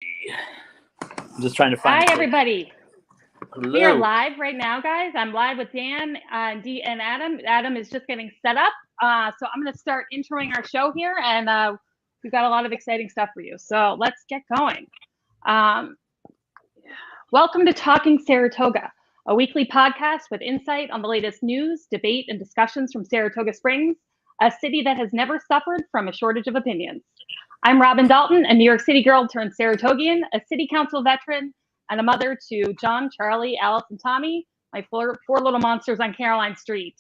I'm just trying to find. Hi, everybody. Hello. We are live right now, guys. I'm live with Dan, Dee, and Adam. Adam is just getting set up. So I'm going to start introing our show here, and we've got a lot of exciting stuff for you. So let's get going. Welcome to Talking Saratoga, a weekly podcast with insight on the latest news, debate, and discussions from Saratoga Springs, a city that has never suffered from a shortage of opinions. I'm Robin Dalton, a New York City girl turned Saratogian, a city council veteran, and a mother to John, Charlie, Alice, and Tommy, my four little monsters on Caroline Street.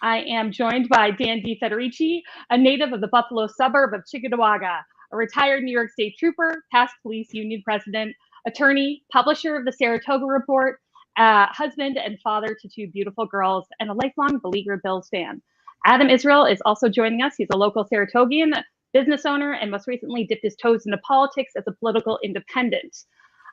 I am joined by Dan DiFederici, a native of the Buffalo suburb of Chickamauga, a retired New York State trooper, past police union president, attorney, publisher of the Saratoga Report, husband and father to two beautiful girls, and a lifelong Beleaguered Bills fan. Adam Israel is also joining us. He's a local Saratogian, business owner, and most recently dipped his toes into politics as a political independent.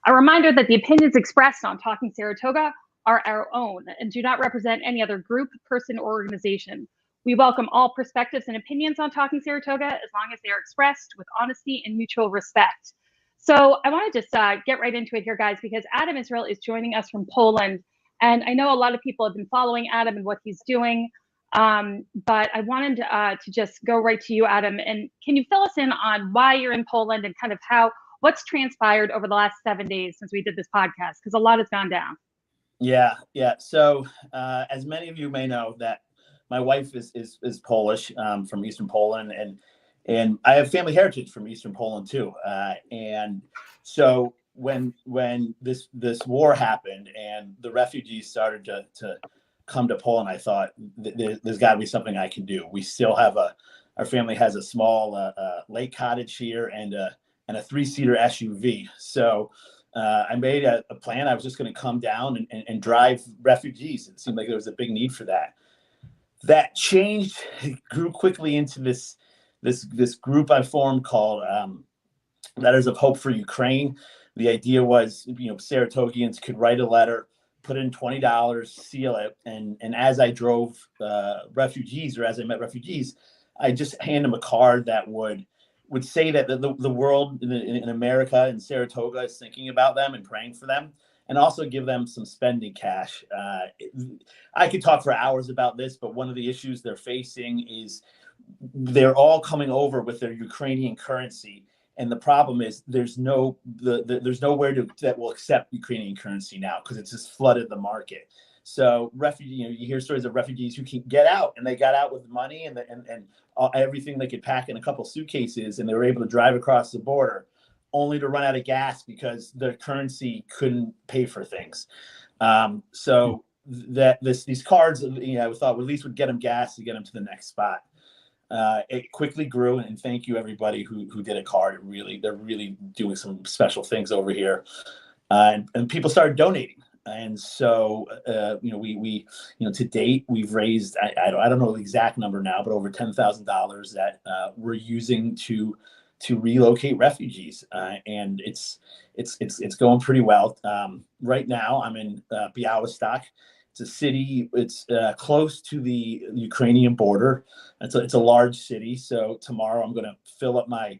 A reminder that the opinions expressed on Talking Saratoga are our own and do not represent any other group, person, or organization. We welcome all perspectives and opinions on Talking Saratoga as long as they are expressed with honesty and mutual respect. So I want to just get right into it here, guys, because Adam Israel is joining us from Poland. And I know a lot of people have been following Adam and what he's doing. But I wanted to just go right to you, Adam. And can you fill us in on why you're in Poland and kind of what's transpired over the last 7 days since we did this podcast? Because a lot has gone down. Yeah. So as many of you may know, that my wife is Polish, from Eastern Poland, and I have family heritage from Eastern Poland too. And so when this war happened and the refugees started to come to Poland, I thought there's got to be something I can do. We still have our family has a small lake cottage here and a 3-seater SUV. So I made a plan. I was just going to come down and drive refugees. It seemed like there was a big need for that. That changed, grew quickly into this group I formed called Letters of Hope for Ukraine. The idea was, Saratogians could write a letter, put in $20, seal it, and as I drove refugees, or as I met refugees, I just hand them a card that would say that the world in America and Saratoga is thinking about them and praying for them, and also give them some spending cash. I could talk for hours about this, but one of the issues they're facing is they're all coming over with their Ukrainian currency. And the problem is there's nowhere that will accept Ukrainian currency now because it's just flooded the market. So you hear stories of refugees who can get out, and they got out with money and everything they could pack in a couple suitcases, and they were able to drive across the border, only to run out of gas because their currency couldn't pay for things. So these cards, I thought, at least would get them gas to get them to the next spot. It quickly grew, and thank you everybody who did a card. They're really doing some special things over here, and people started donating. And so we to date we've raised I don't know the exact number now, but over $10,000 that we're using to relocate refugees, and it's going pretty well. Right now I'm in Białystok. It's a city. It's close to the Ukrainian border. It's a large city. So tomorrow I'm going to fill up my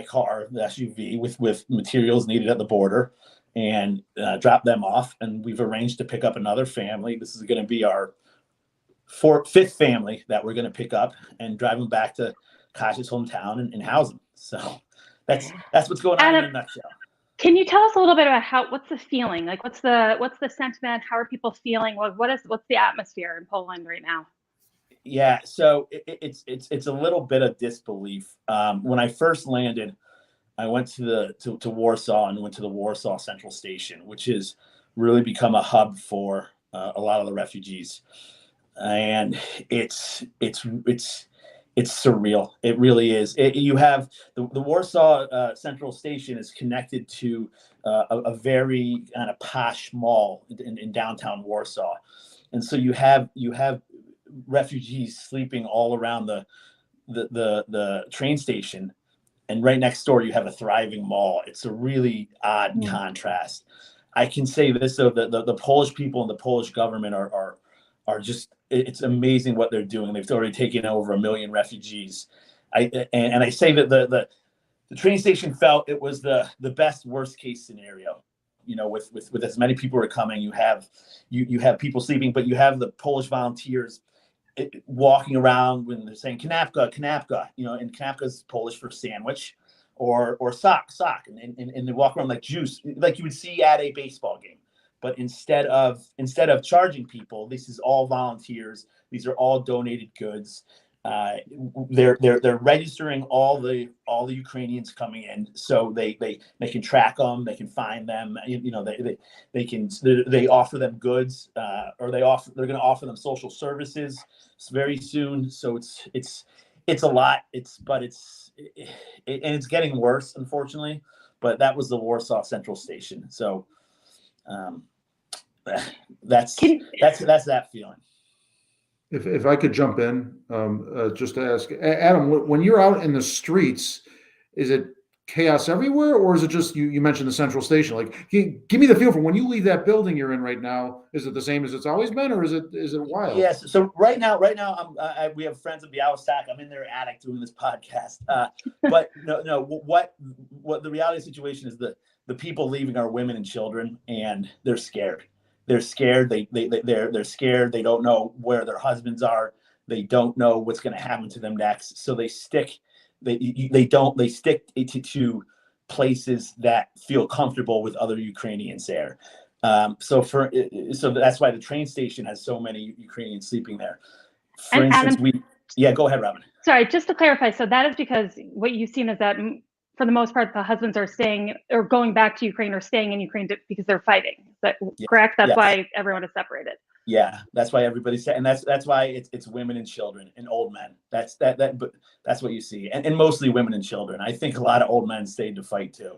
car, the SUV, with materials needed at the border, and drop them off. And we've arranged to pick up another family. This is going to be our fifth family that we're going to pick up and drive them back to Kash's hometown and house them. So that's what's going on in a nutshell. Can you tell us a little bit about what's the feeling? Like, what's the sentiment? How are people feeling? What's the atmosphere in Poland right now? Yeah, so it's a little bit of disbelief. When I first landed, I went to Warsaw and went to the Warsaw Central Station, which has really become a hub for a lot of the refugees, and it's surreal. It really is. You have the Warsaw Central Station is connected to a very kind of posh mall in downtown Warsaw, and so you have refugees sleeping all around the train station, and right next door you have a thriving mall. It's a really odd contrast. I can say this though: the Polish people and the Polish government are just, it's amazing what they're doing. They've already taken over 1 million refugees. I say that the the train station felt it was the best worst case scenario. With as many people are coming, you have people sleeping, but you have the Polish volunteers walking around when they're saying kanapka, kanapka, and kanapka is Polish for sandwich, or sock, and they walk around like juice, like you would see at a baseball game. But instead of charging people, this is all volunteers. These are all donated goods. They're registering all the Ukrainians coming in, so they can track them, they can find them. They offer them goods, or they're going to offer them social services very soon. So it's a lot. It's getting worse, unfortunately. But that was the Warsaw Central Station. So that's that feeling. If I could jump in, just to ask Adam, when you're out in the streets, is it chaos everywhere, or is it just you mentioned the Central Station? Like, give me the feel for when you leave that building you're in right now. Is it the same as it's always been, or is it wild? Yes. So right now, we have friends at the Hour Stack. I'm in their attic doing this podcast. But no. What the reality of the situation is the people leaving are women and children, and they're scared. They're scared. They're scared. They don't know where their husbands are. They don't know what's going to happen to them next. So they stick. They stick to places that feel comfortable with other Ukrainians there. So that's why the train station has so many Ukrainians sleeping there. For instance, go ahead, Robin. Sorry, just to clarify. So that is because what you've seen is that, for the most part, the husbands are staying or going back to Ukraine or staying in Ukraine because they're fighting. Is that correct? That's why everyone is separated. Yeah, that's why everybody's and that's why it's women and children and old men. But that's what you see, and mostly women and children. I think a lot of old men stayed to fight too,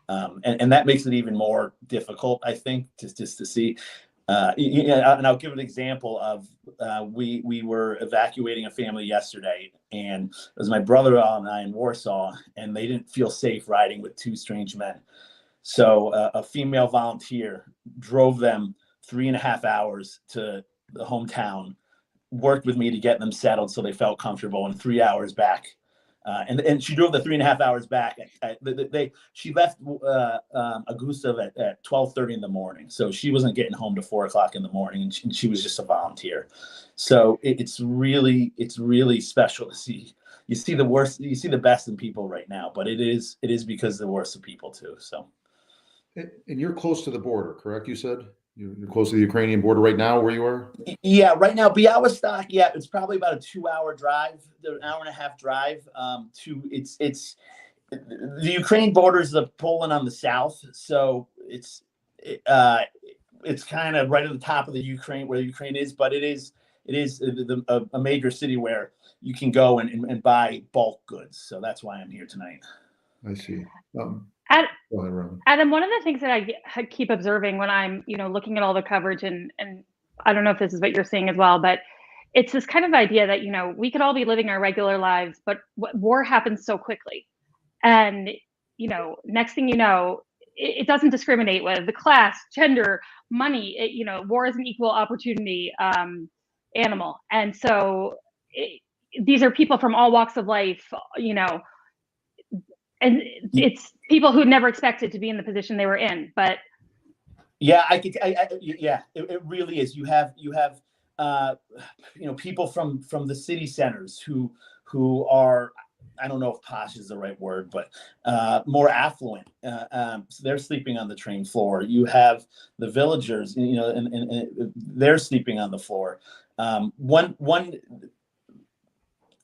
and that makes it even more difficult. I think just to see. And I'll give an example of we were evacuating a family yesterday, and it was my brother-in-law and I in Warsaw, and they didn't feel safe riding with two strange men. So a female volunteer drove them 3.5 hours to the hometown, worked with me to get them settled so they felt comfortable, and 3 hours back. And she drove the 3.5 hours back. She left Augusta at 12:30 in the morning, so she wasn't getting home to 4 o'clock in the morning, and she was just a volunteer. So it's really special to see. You see the worst, you see the best in people right now, but it is because of the worst of people too. So, and you're close to the border, correct? You said you're close to the Ukrainian border right now, where you are? Yeah, right now, Białystok. Yeah, it's probably about a 2-hour drive, an hour and a half drive. It's the Ukraine borders the Poland on the south, so it's kind of right at the top of the Ukraine where Ukraine is, but it is a major city where you can go and buy bulk goods. So that's why I'm here tonight. I see. Adam, one of the things that I keep observing when I'm, looking at all the coverage, and I don't know if this is what you're seeing as well, but it's this kind of idea that, we could all be living our regular lives, but war happens so quickly. And, next thing you know, it doesn't discriminate with the class, gender, money. War is an equal opportunity animal. And so these are people from all walks of life, and it's people who never expected to be in the position they were in. But yeah, it really is. You have people from the city centers who are, I don't know if posh is the right word, but more affluent. So they're sleeping on the train floor. You have the villagers, and they're sleeping on the floor. One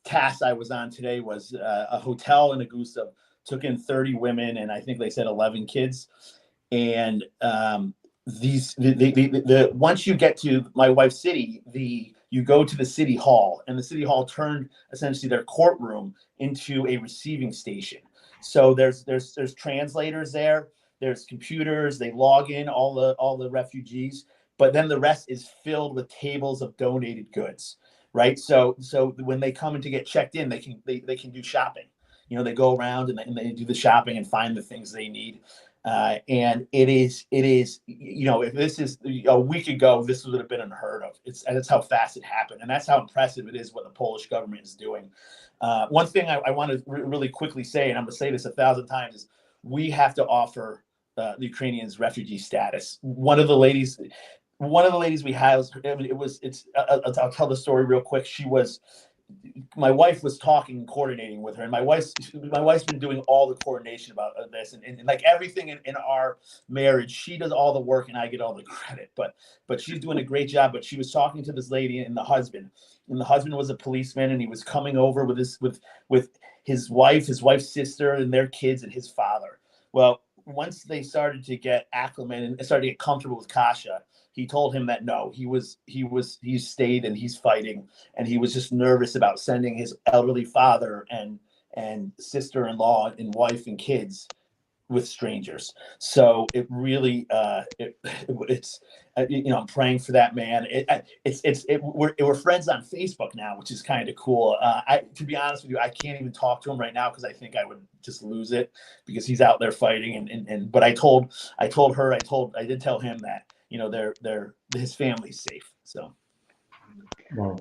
task I was on today was a hotel in Augusta took in 30 women, and I think they said 11 kids. And once you get to my wife's city, you go to the city hall, and the city hall turned essentially their courtroom into a receiving station. So there's translators there, there's computers, they log in all the refugees, but then the rest is filled with tables of donated goods, right? So when they come in to get checked in, they can do shopping. they go around and they do the shopping and find the things they need. And it is, if this is a week ago, this would have been unheard of. That's how fast it happened. And that's how impressive it is what the Polish government is doing. One thing I want to really quickly say, and I'm going to say this 1,000 times, is we have to offer the Ukrainians refugee status. One of the ladies we had, I'll tell the story real quick. My wife was talking and coordinating with her, and my wife's been doing all the coordination about this, and like everything in our marriage, she does all the work and I get all the credit, but she's doing a great job. But she was talking to this lady and the husband was a policeman, and he was coming over with his wife's sister and their kids and his father. Well, once they started to get acclimated and started to get comfortable with Kasha, he told him that no, he stayed and he's fighting, and he was just nervous about sending his elderly father and sister-in-law and wife and kids with strangers. So it really, I'm praying for that man. We're friends on Facebook now, which is kind of cool. To be honest with you, I can't even talk to him right now because I think I would just lose it because he's out there fighting. But I did tell him that, his family's safe. So. Well,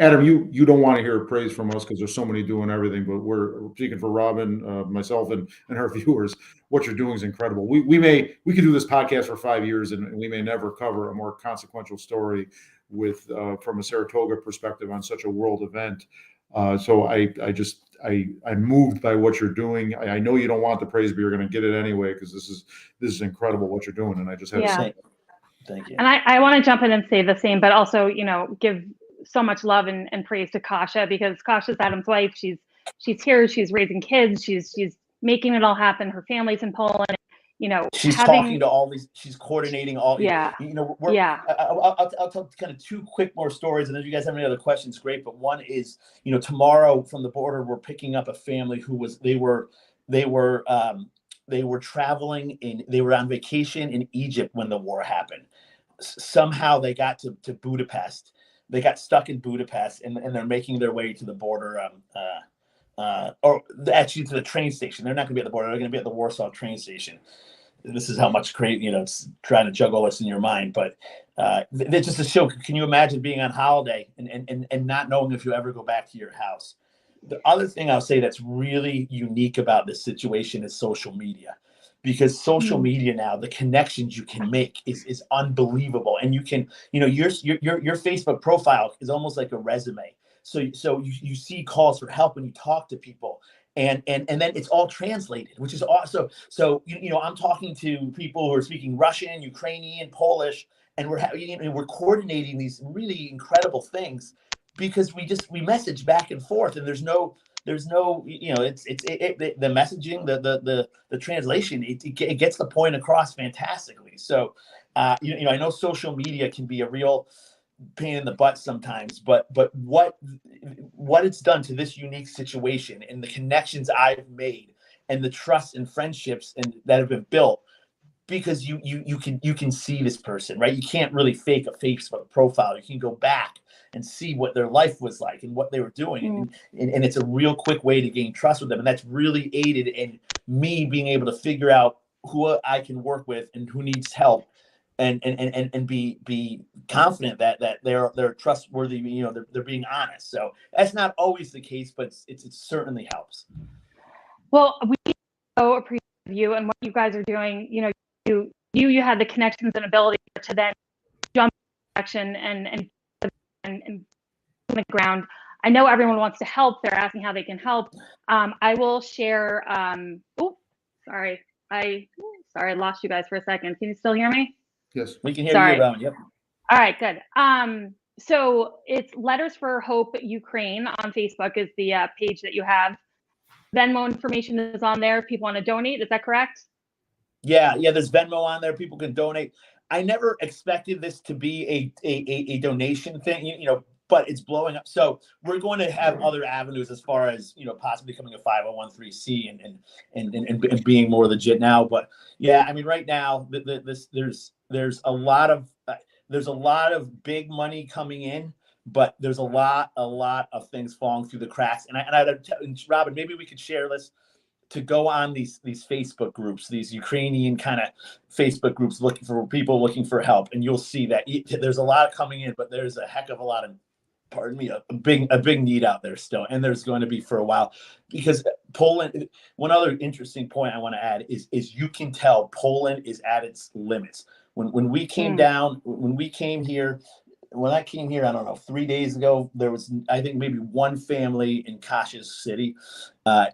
Adam, you don't want to hear praise from us because there's so many doing everything, but we're speaking for Robin, myself, and her viewers. What you're doing is incredible. We could do this podcast for 5 years, and we may never cover a more consequential story with from a Saratoga perspective on such a world event. So I'm moved by what you're doing. I know you don't want the praise, but you're going to get it anyway because this is incredible what you're doing, and I just had to say thank you. And I want to jump in and say the same, but also give so much love and praise to Kasha, because Kasha's Adam's wife. She's here. She's raising kids. She's making it all happen. Her family's in Poland. She's talking to all these. She's coordinating all. Yeah. I'll tell kind of two quick more stories, and if you guys have any other questions, great. But one is, tomorrow from the border, we're picking up a family who they were traveling they were on vacation in Egypt when the war happened. Somehow they got to Budapest. They got stuck in Budapest, and they're making their way to the border, or actually to the train station. They're not going to be at the border. They're going to be at the Warsaw train station. This is how much it's trying to juggle this in your mind. But it's just a show. Can you imagine being on holiday and not knowing if you ever go back to your house? The other thing I'll say that's really unique about this situation is social media. Because social media now, the connections you can make is unbelievable, and you can, your Facebook profile is almost like a resume. So you see calls for help when you talk to people, and then it's all translated, which is awesome. So I'm talking to people who are speaking Russian, Ukrainian, Polish, and we're coordinating these really incredible things because we message back and forth, and there's no the messaging, the translation, it gets the point across fantastically. So I know social media can be a real pain in the butt sometimes, but what it's done to this unique situation and the connections I've made and the trust and friendships that have been built, because you can see this person, right? You can't really fake a Facebook profile. You can go back and see what their life was like and what they were doing. And it's a real quick way to gain trust with them. And that's really aided in me being able to figure out who I can work with and who needs help, and be confident that they're trustworthy, they're being honest. So that's not always the case, but it certainly helps. Well, we so appreciate you and what you guys are doing. You had the connections and ability to then jump in action and on the ground. I know everyone wants to help. They're asking how they can help. I will share. Sorry, I lost you guys for a second. Can you still hear me? Yes, we can hear you, Robin. Yep. All right, good. So it's Letters for Hope Ukraine on Facebook is the page that you have. Venmo information is on there if people want to donate. Is that correct? Yeah. There's Venmo on there. People can donate. I never expected this to be a donation thing, but it's blowing up. So we're going to have other avenues as far as, possibly becoming a 501(c) and being more legit now. But yeah, I mean, right now there's a lot of big money coming in, but there's a lot of things falling through the cracks. And Robin, maybe we could share this, to go on these Facebook groups, these Ukrainian kind of Facebook groups looking for people looking for help, and you'll see that there's a lot coming in, but there's a heck of a lot of, pardon me, a big need out there still, and there's going to be for a while, because Poland. One other interesting point I want to add is you can tell Poland is at its limits. When we came down, when we came here. When I came here, I don't know, 3 days ago, there was, I think, maybe one family in Kasha's city.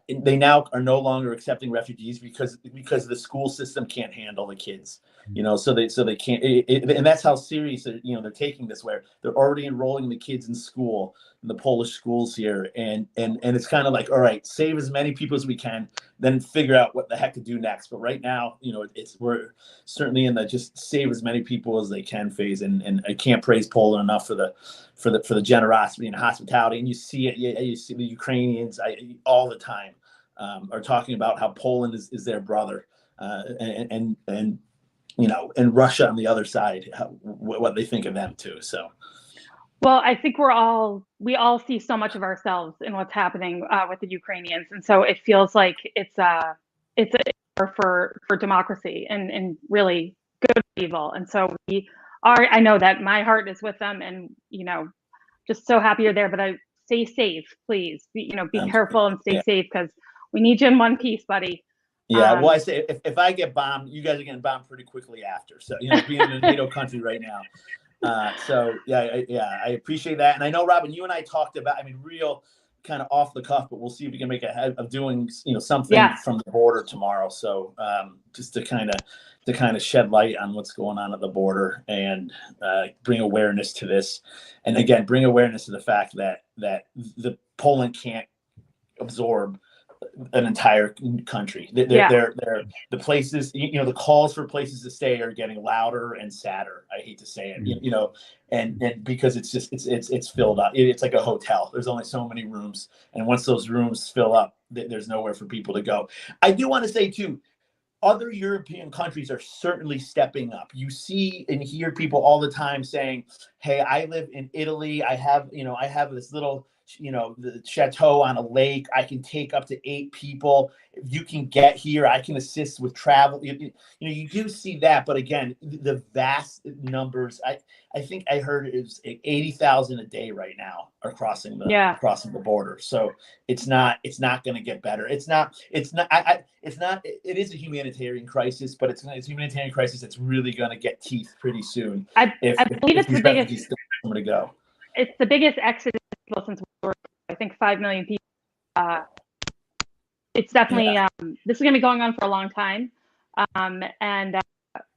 They now are no longer accepting refugees because the school system can't handle the kids, so they can't. And that's how serious they're taking this. Where they're already enrolling the kids in school, in the Polish schools here, and it's kind of like, all right, save as many people as we can, then figure out what the heck to do next. But right now, we're certainly in the just save as many people as they can phase, and I can't praise Poland enough for the generosity and hospitality. And you see it, you see the Ukrainians all the time are talking about how Poland is their brother, and Russia on the other side, what they think of them too. So. Well, I think we all see so much of ourselves in what's happening with the Ukrainians, and so it feels like it's a for democracy and really good evil. And so I know that my heart is with them, and just so happy you're there. But stay safe, please. Be careful and stay safe, because we need you in one piece, buddy. Yeah, well, I say if I get bombed, you guys are getting bombed pretty quickly after. So being in a NATO country right now. So I appreciate that. And I know, Robin, you and I talked about, real kind of off the cuff, but we'll see if we can make of doing, something from the border tomorrow. So just to kind of shed light on what's going on at the border, and bring awareness to this. And again, bring awareness to the fact that the Poland can't absorb an entire country. They're the places, the calls for places to stay are getting louder and sadder. I hate to say it, and because it's just it's filled up. It's like a hotel. There's only so many rooms, and once those rooms fill up, there's nowhere for people to go. I do want to say too, other European countries are certainly stepping up. You see and hear people all the time saying, "Hey, I live in Italy. I have this little." The chateau on a lake. I can take up to 8 people. If you can get here, I can assist with travel. You do see that, but again, the vast numbers. I think I heard it was 80,000 a day right now are crossing the border. So it's not going to get better. It is a humanitarian crisis, but it's a humanitarian crisis that's really going to get teeth pretty soon. I believe it's the biggest. To go. It's the biggest exodus since I think 5 million people. It's definitely this is going to be going on for a long time, and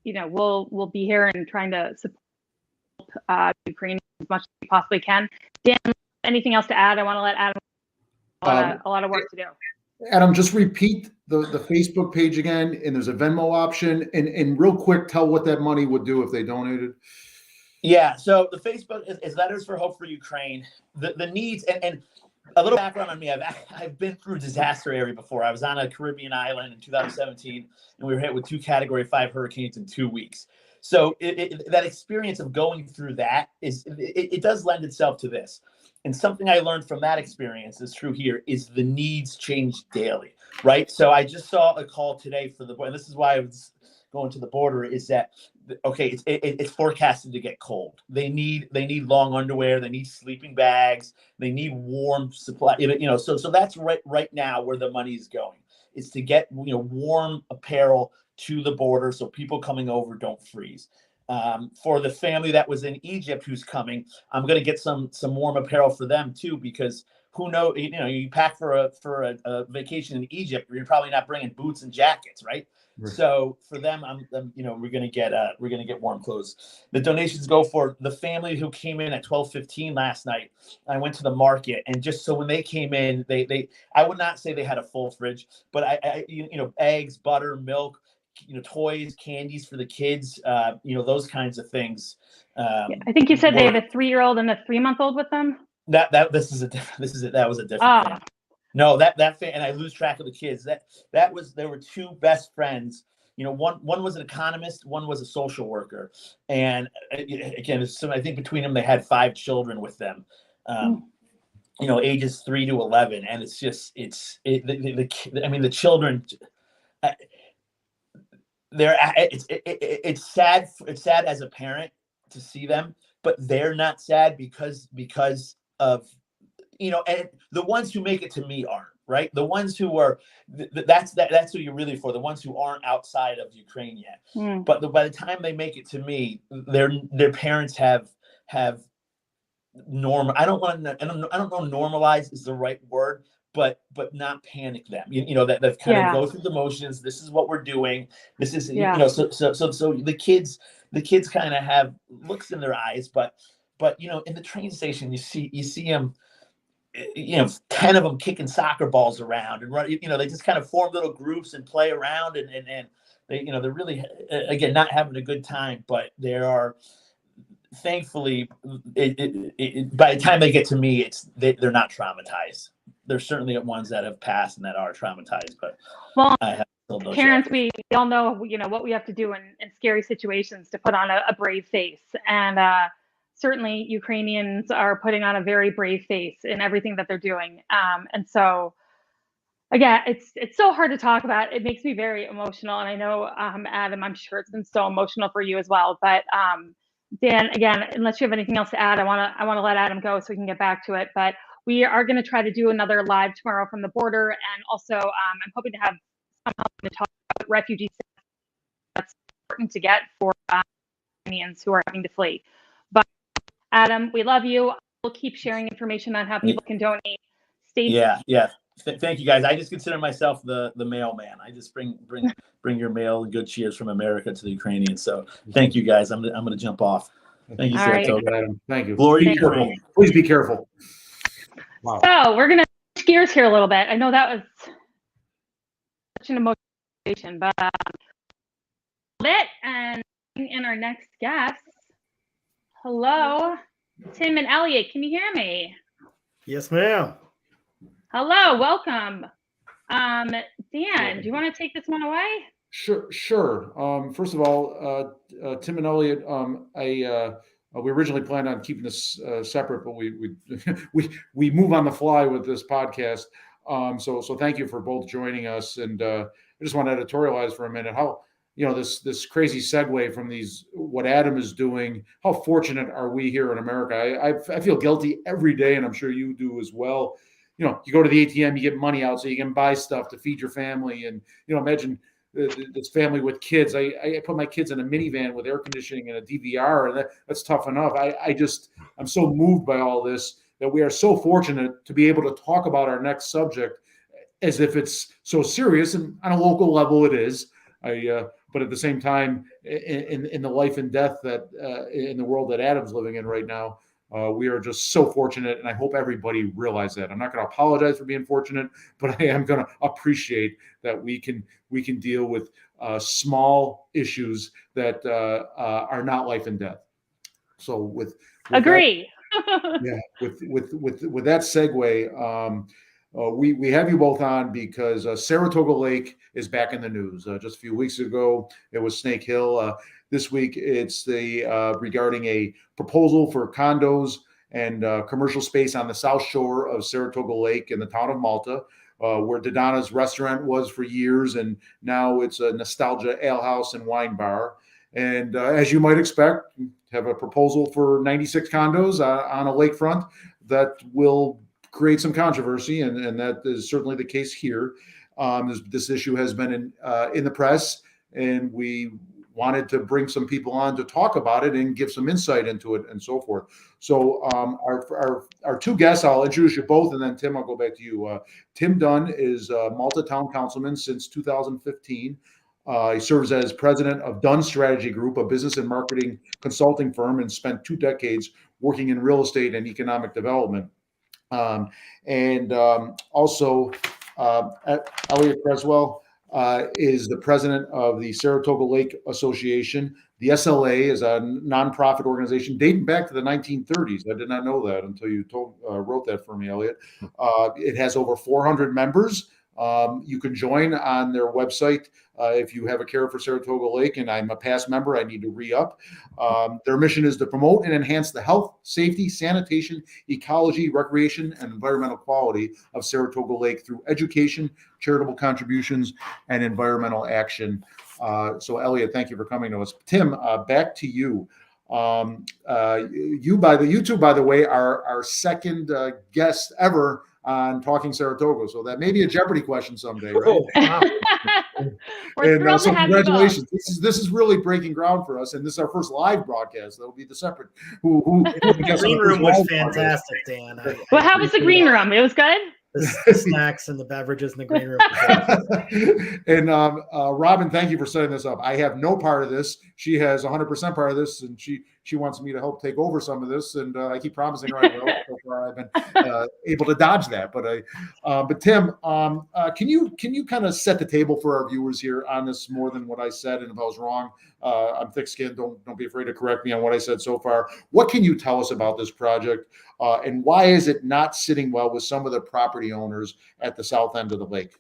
we'll be here and trying to support Ukraine as much as we possibly can. Dan, anything else to add? I want to let Adam a lot of work to do. Adam, just repeat the Facebook page again, and there's a Venmo option, and real quick, tell what that money would do if they donated. Yeah, so the Facebook is Letters for Hope for Ukraine. The needs, and a little background on me. I've been through disaster area before. I was on a Caribbean island in 2017, and we were hit with 2 Category 5 hurricanes in 2 weeks. So that experience of going through that it does lend itself to this. And something I learned from that experience is true here is the needs change daily, right? So I just saw a call today for and this is why I was going to the border, is that okay, it's forecasted to get cold. They need long underwear, they need sleeping bags, they need warm supply. So that's right now where the money is going, is to get warm apparel to the border so people coming over don't freeze. For the family that was in Egypt who's coming, I'm going to get some warm apparel for them too, because who knows, you pack for a vacation in Egypt, you're probably not bringing boots and jackets, right? So for them, we're gonna get warm clothes. The donations go for the family who came in at 12:15 last night. I went to the market, and just so when they came in, I would not say they had a full fridge, but I eggs, butter, milk, toys, candies for the kids, those kinds of things. I think you said they have a 3-year-old and a 3-month-old with them. That was a different thing. No, that and I lose track of the kids. There were 2 best friends one was an economist, one was a social worker, and again, so I think between them they had 5 children with them, ages 3 to 11, and it's just the children. It's sad. It's sad as a parent to see them, but they're not sad because of and the ones who make it to me aren't, right. The ones who are that's who you're really for. The ones who aren't outside of Ukraine yet. But by the time they make it to me, their parents have I don't know normalize is the right word, but not panic them. That they've kind of go through the motions. This is what we're doing. This is so the kids kind of have looks in their eyes, but in the train station you see them, 10 of them kicking soccer balls around and run. They just kind of form little groups and play around, and they're really again not having a good time, but they are. Thankfully, by the time they get to me, they're not traumatized. There's certainly ones that have passed and that are traumatized, but I have still those parents. We all know, what we have to do in scary situations to put on a brave face, and certainly Ukrainians are putting on a very brave face in everything that they're doing. And so, again, it's so hard to talk about. It makes me very emotional, and I know, Adam, I'm sure it's been so emotional for you as well. But Dan, again, unless you have anything else to add, I want to let Adam go so we can get back to it. But we are going to try to do another live tomorrow from the border, and also I'm hoping to have someone to talk about refugees. That's important to get for Ukrainians who are having to flee. But Adam, we love you. We'll keep sharing information on how people can donate. Yeah. Thank you, guys. I just consider myself the mailman. I just bring your mail and good cheers from America to the Ukrainians. So thank you, guys. I'm going to jump off. Thank you, Saratoga. Right. Thank you. Glory to Ukraine. Please be careful. Wow. So we're going to switch gears here a little bit. I know that was such an emotional situation, but and in our next guest. Hello, Tim and Elliot. Can you hear me? Yes, ma'am. Hello, welcome. Dan, do you want to take this one away? Sure. First of all, Tim and Elliot, we originally planned on keeping this separate, but we move on the fly with this podcast. So thank you for both joining us. And I just want to editorialize for a minute how this crazy segue from what Adam is doing. How fortunate are we here in America? I feel guilty every day, and I'm sure you do as well. You go to the ATM, you get money out so you can buy stuff to feed your family. And, imagine this family with kids. I put my kids in a minivan with air conditioning and a DVR, and that's tough enough. I'm so moved by all this that we are so fortunate to be able to talk about our next subject as if it's so serious. And on a local level, it is. But at the same time, in the life and death that in the world that Adam's living in right now, we are just so fortunate, and I hope everybody realizes that. I'm not going to apologize for being fortunate, but I am going to appreciate that we can deal with small issues that are not life and death. So with agree. With that segue, we have you both on because Saratoga Lake is back in the news. Just a few weeks ago, it was Snake Hill. This week, it's regarding a proposal for condos and commercial space on the south shore of Saratoga Lake in the town of Malta, where Dodonna's restaurant was for years, and now it's a nostalgia ale house and wine bar. And as you might expect, have a proposal for 96 condos on a lakefront that will create some controversy, and that is certainly the case here. This issue has been in the press, and we wanted to bring some people on to talk about it and give some insight into it and so forth. So our two guests, I'll introduce you both, and then Tim, I'll go back to you. Tim Dunn is Malta Town Councilman since 2015. He serves as president of Dunn Strategy Group, a business and marketing consulting firm, and spent 2 decades working in real estate and economic development. Also, Elliot Creswell is the president of the Saratoga Lake Association. The SLA is a nonprofit organization dating back to the 1930s. I did not know that until you wrote that for me, Elliot. It has over 400 members, You can join on their website if you have a care for Saratoga Lake, and I'm a past member, I need to re-up. Their mission is to promote and enhance the health, safety, sanitation, ecology, recreation, and environmental quality of Saratoga Lake through education, charitable contributions, and environmental action. So Elliot, thank you for coming to us. Tim, back to you. You two, by the way, are our second guest ever on Talking Saratoga. So that may be a Jeopardy question someday, right? We're thrilled So to have you both. congratulations. This is really breaking ground for us, and this is our first live broadcast. That'll be the separate. The green room was fantastic, Dan. Well, how was the green room? It was good. The snacks and the beverages in the green room. And Robin, thank you for setting this up. I have no part of this. She has 100% part of this, and she wants me to help take over some of this. And I keep promising her I will. So far, I've been able to dodge that. But Tim, can you kind of set the table for our viewers here on this more than what I said? And if I was wrong, I'm thick-skinned. Don't be afraid to correct me on what I said so far. What can you tell us about this project, and why is it not sitting well with some of the property owners at the south end of the lake?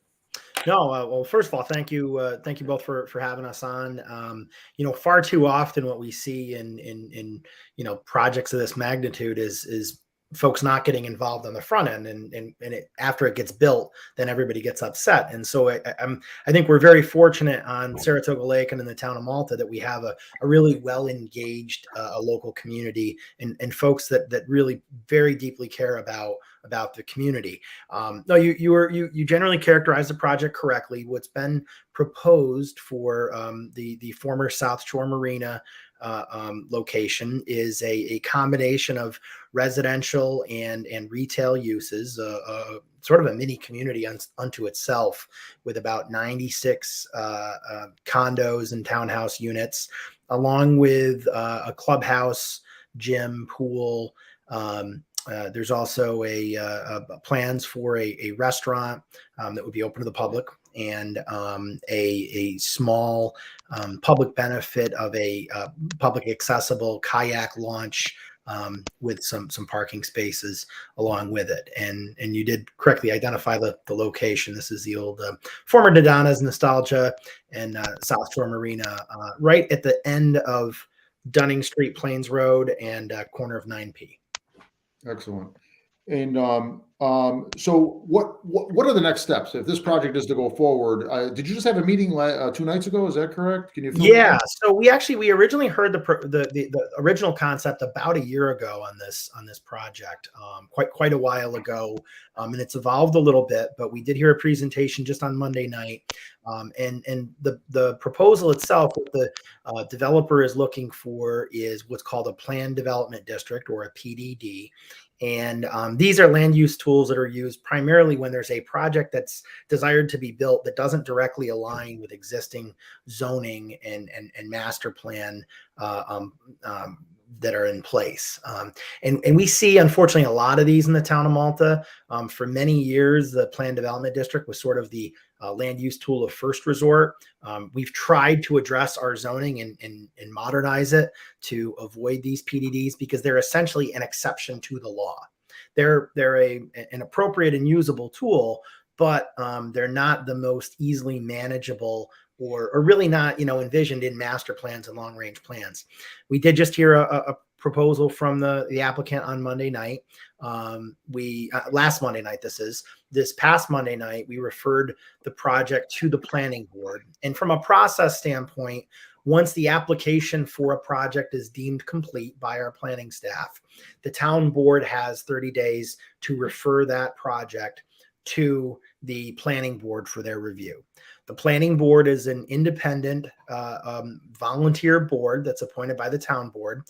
No, well, first of all, thank you both for having us on. Far too often what we see in projects of this magnitude is folks not getting involved on the front end, and after it gets built, then everybody gets upset. And so I think we're very fortunate on Saratoga Lake and in the town of Malta that we have a really well engaged local community and folks that really very deeply care about the community. No, you generally characterize the project correctly. What's been proposed for the former South Shore Marina location is a combination of residential and retail uses, sort of a mini community unto itself, with about 96 condos and townhouse units, along with a clubhouse, gym, pool. There's also plans for a restaurant that would be open to the public, and a small public benefit of a public accessible kayak launch with some parking spaces along with it. And you did correctly identify the location. This is the old former Dodana's Nostalgia and South Shore Marina, right at the end of Dunning Street, Plains Road, and corner of 9P. Excellent. And so what are the next steps if this project is to go forward? Did you just have a meeting 2 nights ago? Is that correct? Can you? Yeah. So we originally heard the original concept about a year ago on this project, quite a while ago, and it's evolved a little bit. But we did hear a presentation just on Monday night, and the proposal itself, what the developer is looking for is what's called a planned development district, or a PDD. And these are land use tools that are used primarily when there's a project that's desired to be built that doesn't directly align with existing zoning and master plan that are in place. And we see, unfortunately, a lot of these in the town of Malta. For many years, the planned development district was sort of the land use tool of first resort. We've tried to address our zoning and modernize it to avoid these PDDs, because they're essentially an exception to the law. They're an appropriate and usable tool, but they're not the most easily manageable or really not envisioned in master plans and long range plans. We did just hear a proposal from the applicant on Monday night. Last Monday night, this past Monday night, we referred the project to the planning board. And from a process standpoint, once the application for a project is deemed complete by our planning staff, the town board has 30 days to refer that project to the planning board for their review. The planning board is an independent volunteer board that's appointed by the town board.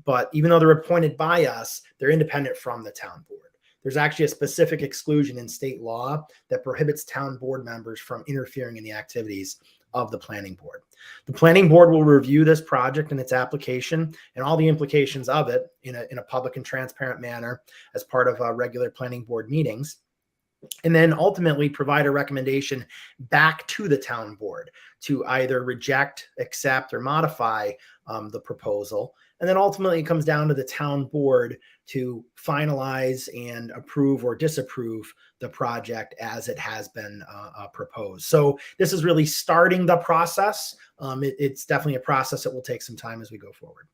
But even though they're appointed by us, they're independent from the town board. There's actually a specific exclusion in state law that prohibits town board members from interfering in the activities of the planning board. The planning board will review this project and its application and all the implications of it in a public and transparent manner as part of regular planning board meetings. and then ultimately provide a recommendation back to the town board to either reject, accept, or modify the proposal. And then ultimately it comes down to the town board to finalize and approve or disapprove the project as it has been proposed. So this is really starting the process. It's definitely a process that will take some time as we go forward.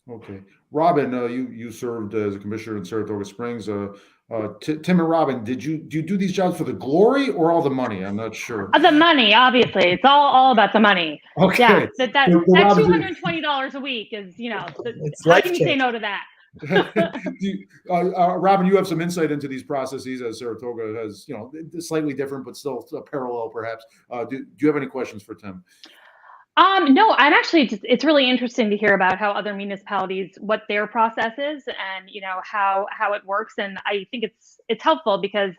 Okay, Robin, you served as a commissioner in Saratoga Springs. Tim and Robin, do you do these jobs for the glory or all the money? I'm not sure. The money, obviously, it's all about the money. Okay, Yeah, that Robin, $220 a week is, It's how can you say no to that? Robin, you have some insight into these processes as Saratoga has, slightly different, but still parallel, perhaps. Do you have any questions for Tim? No, I'm actually it's really interesting to hear about how other municipalities, what their process is, and how it works. And I think it's helpful because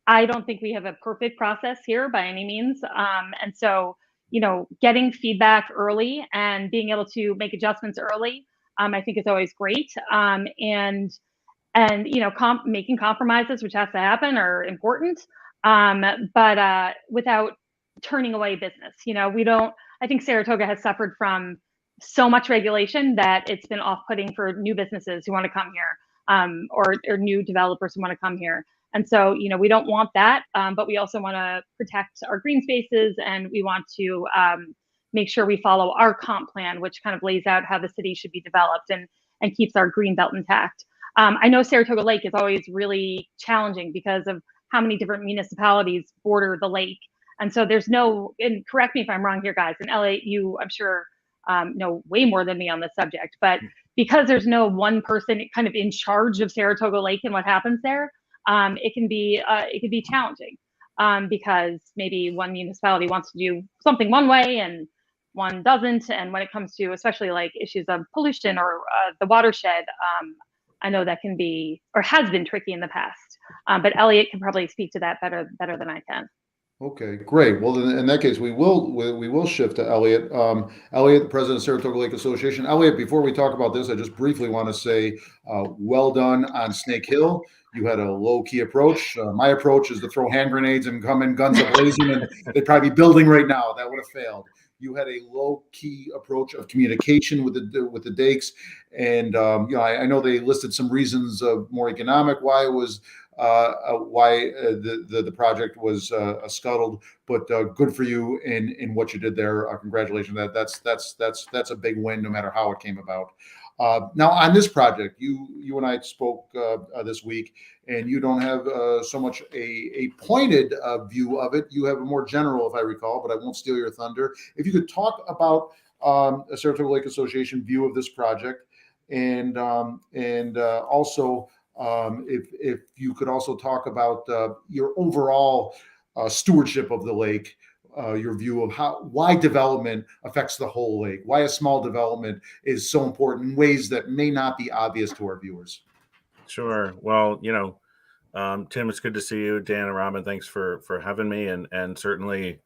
I don't think we have a perfect process here by any means. And so getting feedback early and being able to make adjustments early, I think is always great. And making compromises, which has to happen, are important. But without turning away business, we don't. I think Saratoga has suffered from so much regulation that it's been off-putting for new businesses who want to come here, or new developers who want to come here. And so, we don't want that, but we also want to protect our green spaces, and we want to make sure we follow our comp plan, which kind of lays out how the city should be developed and keeps our green belt intact. I know Saratoga Lake is always really challenging because of how many different municipalities border the lake. And so there's and correct me if I'm wrong here, guys, and Elliot, you, I'm sure, know way more than me on this subject, but because there's no one person kind of in charge of Saratoga Lake and what happens there, it can be challenging because maybe one municipality wants to do something one way and one doesn't. And when it comes to especially like issues of pollution or the watershed, I know that can be or has been tricky in the past. But Elliot can probably speak to that better than I can. Okay, great. Well, in that case, we will shift to Elliot. Elliot, the president of Saratoga Lake Association. Elliot, before we talk about this, I just briefly want to say, well done on Snake Hill. You had a low-key approach. My approach is to throw hand grenades and come in guns a-blazing, and they'd probably be building right now. That would have failed. You had a low-key approach of communication with the Dakes, and I know they listed some reasons of more economic why it was. Why the project was scuttled, but good for you in what you did there. Congratulations! That's a big win, no matter how it came about. Now on this project, you and I spoke this week, and you don't have so much a pointed view of it. You have a more general, if I recall, but I won't steal your thunder. If you could talk about a Saratoga Lake Association view of this project, and also. If you could also talk about your overall stewardship of the lake, your view of why development affects the whole lake, why a small development is so important in ways that may not be obvious to our viewers. Sure. Well, Tim, it's good to see you. Dan and Robin, thanks for having me, and certainly.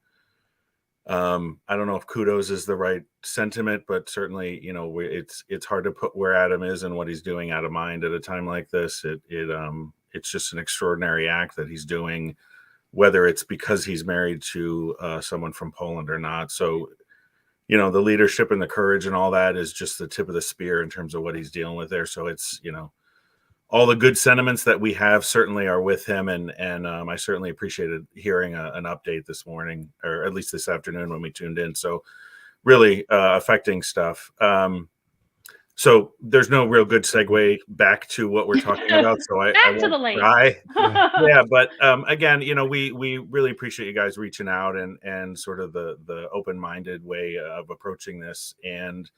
I don't know if kudos is the right sentiment, but certainly, it's hard to put where Adam is and what he's doing out of mind at a time like this. It's just an extraordinary act that he's doing, whether it's because he's married to someone from Poland or not. So, the leadership and the courage and all that is just the tip of the spear in terms of what he's dealing with there. So it's, all the good sentiments that we have certainly are with him, and I certainly appreciated hearing an update this morning, or at least this afternoon when we tuned in. So really affecting stuff. So there's no real good segue back to what we're talking about. So I to the lake. Yeah, but again, we really appreciate you guys reaching out and sort of the open-minded way of approaching this. And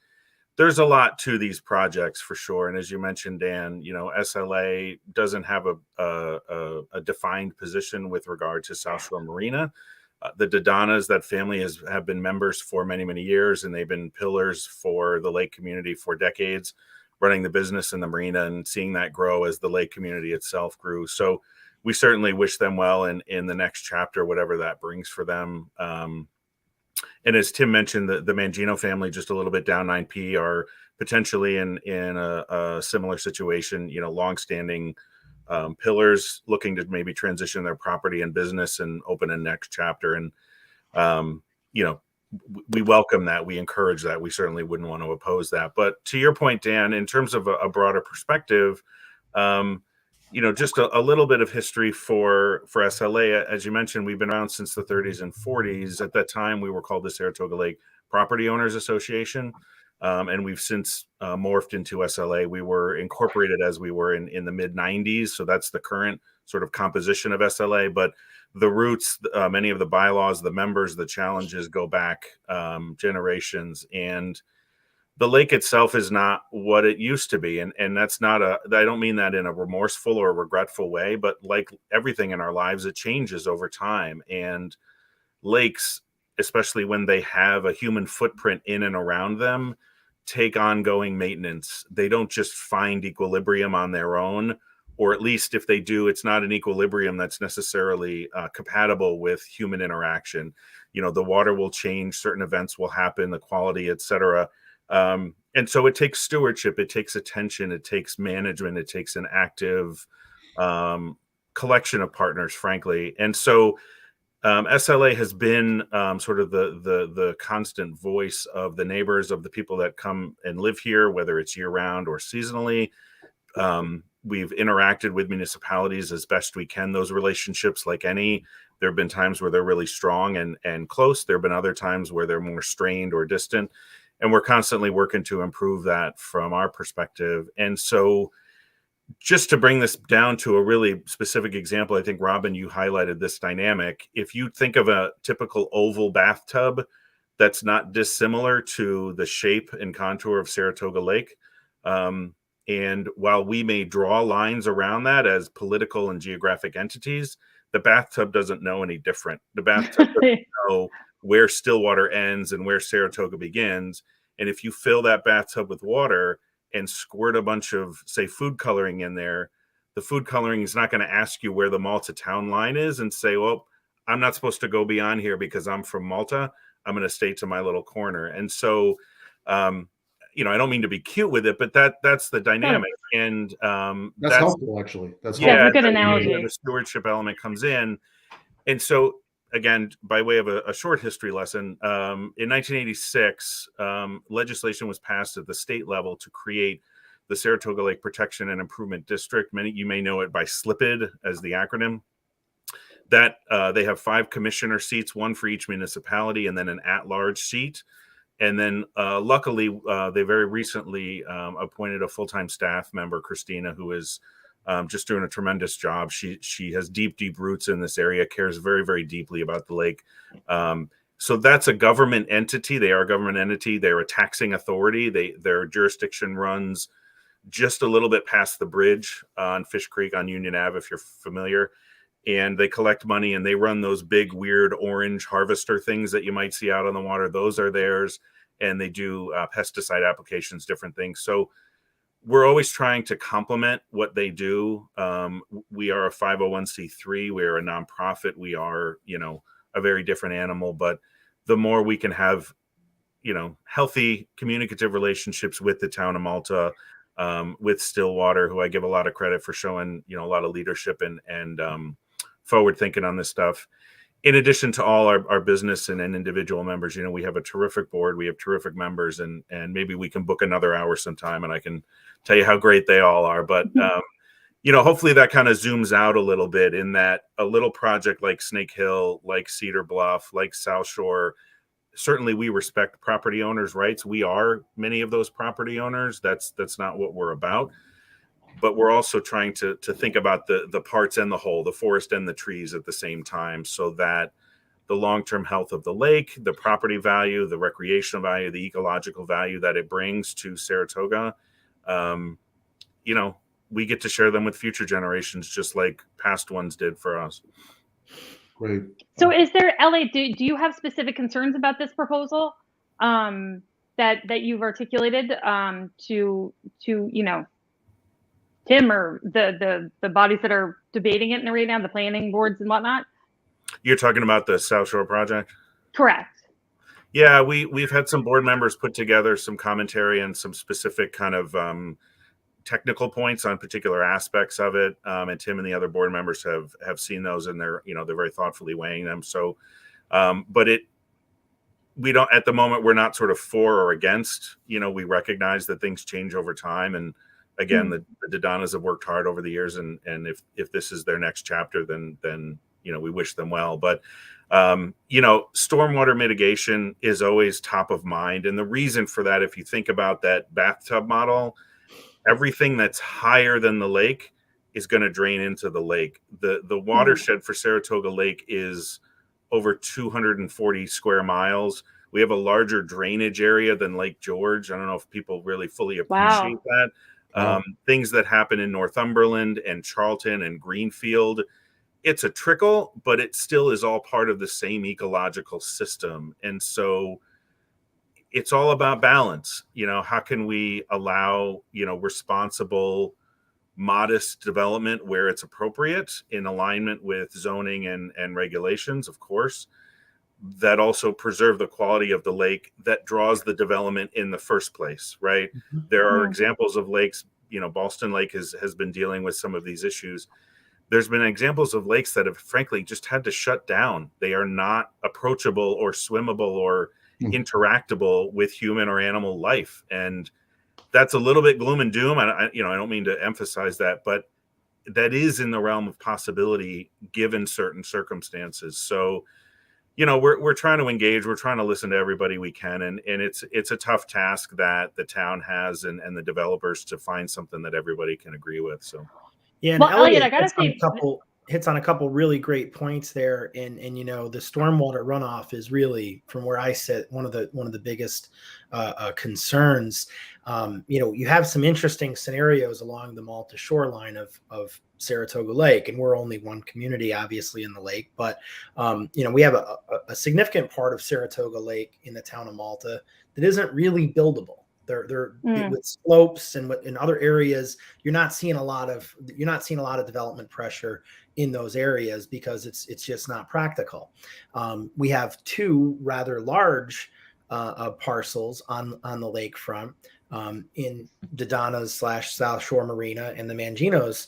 there's a lot to these projects for sure. And as you mentioned, Dan, SLA doesn't have a defined position with regard to South Shore Marina. The Dodanas, that family have been members for many, many years, and they've been pillars for the lake community for decades, running the business in the marina and seeing that grow as the lake community itself grew. So we certainly wish them well in the next chapter, whatever that brings for them. And as Tim mentioned, the Mangino family, just a little bit down 9P, are potentially in a similar situation, longstanding pillars looking to maybe transition their property and business and open a next chapter. And, we welcome that. We encourage that. We certainly wouldn't want to oppose that. But to your point, Dan, in terms of a broader perspective, just a little bit of history for SLA. As you mentioned, we've been around since the 30s and 40s. At that time, we were called the Saratoga Lake Property Owners Association. And we've since morphed into SLA. We were incorporated as we were in the mid 90s. So that's the current sort of composition of SLA. But the roots, many of the bylaws, the members, the challenges go back generations. And the lake itself is not what it used to be. And that's not I don't mean that in a remorseful or regretful way, but like everything in our lives, it changes over time. And lakes, especially when they have a human footprint in and around them, take ongoing maintenance. They don't just find equilibrium on their own, or at least if they do, it's not an equilibrium that's necessarily compatible with human interaction. The water will change, certain events will happen, the quality, et cetera. And so it takes stewardship, it takes attention, it takes management, it takes an active collection of partners, frankly. And so SLA has been sort of the constant voice of the neighbors, of the people that come and live here, whether it's year round or seasonally. We've interacted with municipalities as best we can. Those relationships, like any, there have been times where they're really strong and close. There have been other times where they're more strained or distant. And we're constantly working to improve that from our perspective. And so just to bring this down to a really specific example, I think, Robin, you highlighted this dynamic. If you think of a typical oval bathtub that's not dissimilar to the shape and contour of Saratoga Lake, and while we may draw lines around that as political and geographic entities, the bathtub doesn't know any different. The bathtub doesn't know where Stillwater ends and where Saratoga begins. And if you fill that bathtub with water and squirt a bunch of, say, food coloring in there, the food coloring is not going to ask you where the Malta town line is and say, well, I'm not supposed to go beyond here because I'm from Malta. I'm going to stay to my little corner. And so, I don't mean to be cute with it, but that's the dynamic. And that's helpful, actually. That's a good analogy. The stewardship element comes in. And so, again, by way of a short history lesson, in 1986, legislation was passed at the state level to create the Saratoga Lake Protection and Improvement District. Many you may know it by SLIPID as the acronym. That they have 5 commissioner seats, 1 for each municipality, and then an at-large seat. And then luckily, they very recently appointed a full-time staff member, Christina, who is just doing a tremendous job. She has deep roots in this area, cares very, very deeply about the lake. So that's a government entity. They are a government entity. They're a taxing authority. Their jurisdiction runs just a little bit past the bridge on Fish Creek on Union Ave, if you're familiar. And they collect money and they run those big, weird orange harvester things that you might see out on the water. Those are theirs. And they do pesticide applications, different things. So we're always trying to complement what they do. We are a 501c3. We're a nonprofit. We are, a very different animal. But the more we can have, healthy communicative relationships with the town of Malta, with Stillwater, who I give a lot of credit for showing, a lot of leadership and forward thinking on this stuff. In addition to all our business and individual members, we have a terrific board. We have terrific members, and maybe we can book another hour sometime and I can tell you how great they all are. But, hopefully that kind of zooms out a little bit, in that a little project like Snake Hill, like Cedar Bluff, like South Shore, certainly we respect property owners' rights. We are many of those property owners. That's not what we're about. But we're also trying to think about the parts and the whole, the forest and the trees at the same time, so that the long-term health of the lake, the property value, the recreational value, the ecological value that it brings to Saratoga, we get to share them with future generations, just like past ones did for us. Great. So is there, Elliot, do you have specific concerns about this proposal that you've articulated to Tim or the bodies that are debating it right now, the planning boards and whatnot? You're talking about the South Shore project? Correct. Yeah, we've had some board members put together some commentary and some specific kind of technical points on particular aspects of it. And Tim and the other board members have seen those, and they're very thoughtfully weighing them. So, but we don't, at the moment, we're not sort of for or against. We recognize that things change over time. And again, the Dodanas have worked hard over the years, and if this is their next chapter, then we wish them well. But stormwater mitigation is always top of mind. And the reason for that, if you think about that bathtub model, everything that's higher than the lake is going to drain into the lake. The watershed for Saratoga Lake is over 240 square miles. We have a larger drainage area than Lake George. I don't know if people really fully appreciate that. Things that happen in Northumberland and Charlton and Greenfield, it's a trickle, but it still is all part of the same ecological system. And so it's all about balance. How can we allow, responsible, modest development where it's appropriate in alignment with zoning and regulations, of course, that also preserve the quality of the lake that draws the development in the first place, right? Mm-hmm. There are examples of lakes, Ballston Lake has been dealing with some of these issues. There's been examples of lakes that have frankly just had to shut down. They are not approachable or swimmable or interactable with human or animal life. And that's a little bit gloom and doom. I don't mean to emphasize that, but that is in the realm of possibility given certain circumstances. So, we're trying to engage. We're trying to listen to everybody we can. And it's a tough task that the town has and the developers to find something that everybody can agree with. So, yeah. And well, Elliot, I gotta say, hits on a couple really great points there. And the stormwater runoff is really, from where I sit, one of the biggest concerns. You have some interesting scenarios along the Malta shoreline of Saratoga Lake, and we're only one community, obviously, in the lake. But we have a significant part of Saratoga Lake in the town of Malta that isn't really buildable. They're with slopes and in other areas, you're not seeing a lot of development pressure in those areas because it's just not practical. We have two rather large parcels on the lakefront in Dodana's / South Shore Marina and the Mangino's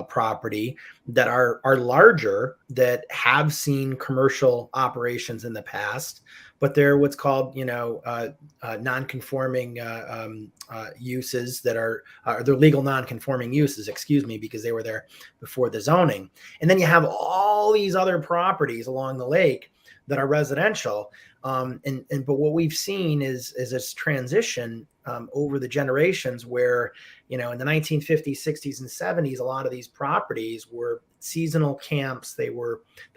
property that are larger, that have seen commercial operations in the past, but they're what's called non-conforming uses that are they're legal non-conforming uses, because they were there before the zoning. And then you have all these other properties along the lake that are residential. But what we've seen is this transition over the generations where, in the 1950s, 60s, and 70s, a lot of these properties were seasonal camps. They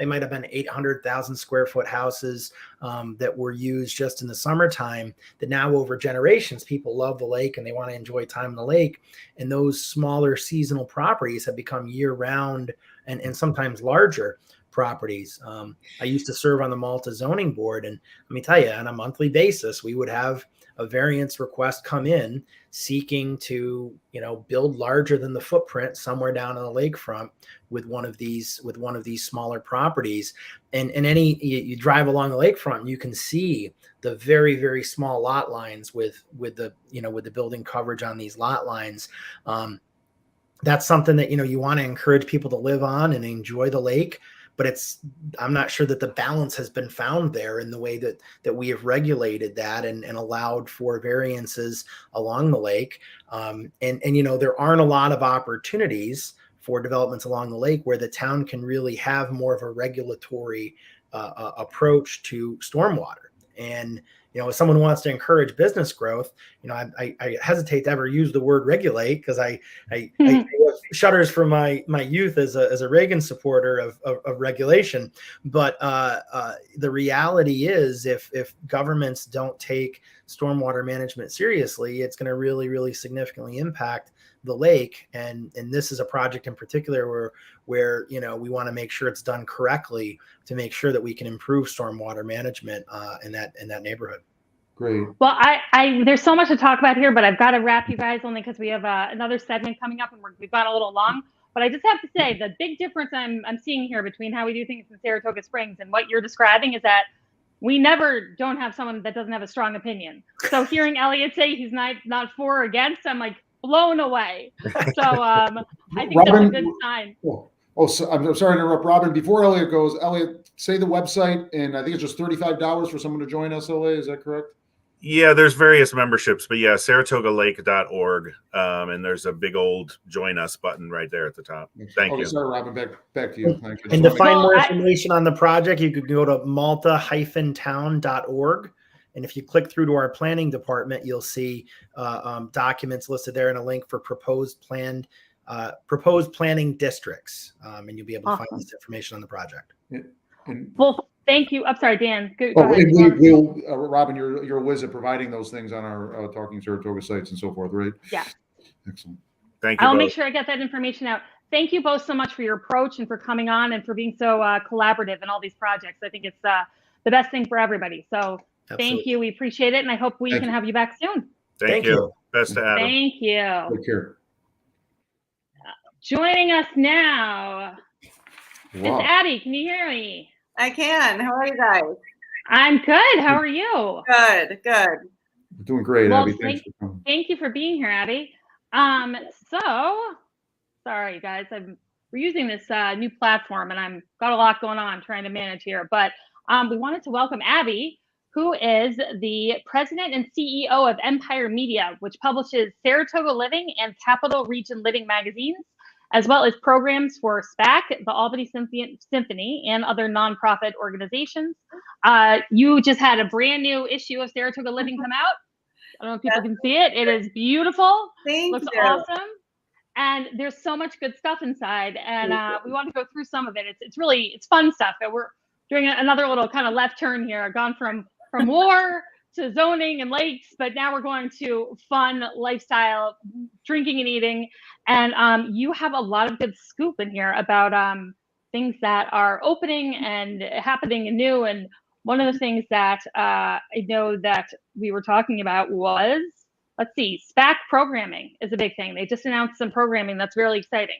might have been 800,000 square foot houses that were used just in the summertime, that now over generations, people love the lake and they want to enjoy time in the lake. And those smaller seasonal properties have become year round and sometimes larger properties. I used to serve on the Malta zoning board, and let me tell you, on a monthly basis, we would have a variance request come in seeking to, build larger than the footprint somewhere down on the lakefront with one of these smaller properties. And you drive along the lakefront and you can see the very, very small lot lines with the building coverage on these lot lines. That's something that, you want to encourage people to live on and enjoy the lake. But I'm not sure that the balance has been found there in the way that we have regulated that and allowed for variances along the lake. And there aren't a lot of opportunities for developments along the lake where the town can really have more of a regulatory approach to stormwater. And if someone wants to encourage business growth, I hesitate to ever use the word regulate, because I shudders from my youth as a Reagan supporter of regulation. But the reality is, if governments don't take stormwater management seriously, it's going to really, really significantly impact the lake. And this is a project in particular where we want to make sure it's done correctly to make sure that we can improve stormwater management in that neighborhood. Great. Well, I there's so much to talk about here, but I've got to wrap you guys, only because we have another segment coming up and we've gone a little long. But I just have to say, the big difference I'm seeing here between how we do things in Saratoga Springs and what you're describing is that we never don't have someone that doesn't have a strong opinion. So hearing Elliot say he's not for or against, I'm like, blown away. So I think that's a good sign. So I'm sorry to interrupt, Robin. Before Elliot goes, Elliot, say the website, and I think it's just $35 for someone to join SLA. Is that correct? Yeah, there's various memberships, but yeah, saratogalake.org, and there's a big old join us button right there at the top. Thank you. Sorry, Robin, back to you. Thank you. And to find more information on the project, you could go to malta-town.org. And if you click through to our planning department, you'll see documents listed there and a link for proposed planning districts. And you'll be able to find this information on the project. Well, thank you. I'm sorry, Dan. Go ahead. We'll, Robin, you're a whiz at providing those things on our Talking Saratoga sites and so forth, right? Yeah. Excellent. Thank you. I'll make sure I get that information out. Thank you both so much for your approach and for coming on and for being so collaborative in all these projects. I think it's the best thing for everybody. So thank you. We appreciate it. And I hope we can have you back soon. Thank you. Best to Adam. Thank you. Take care. Joining us now is Abby. Can you hear me? I can. How are you guys? I'm good. How are you? Good. We're doing great, Well, Abby. Thanks for coming. Thank you for being here, Abby. So sorry guys, we're using this new platform and I've got a lot going on trying to manage here, but we wanted to welcome Abby, who is the president and CEO of Empire Media, which publishes Saratoga Living and Capital Region Living magazines, as well as programs for SPAC, the Albany Symphony, and other nonprofit organizations. You just had a brand new issue of Saratoga Living come out. I don't know if people can see it. It is beautiful. Looks awesome. And there's so much good stuff inside. And we want to go through some of it. It's fun stuff. And we're doing another little kind of left turn here. I've gone from war to zoning and lakes, but now we're going to fun lifestyle, drinking and eating. And you have a lot of good scoop in here about things that are opening and happening and new. And one of the things that I know that we were talking about was, let's see, SPAC programming is a big thing. They just announced some programming that's really exciting.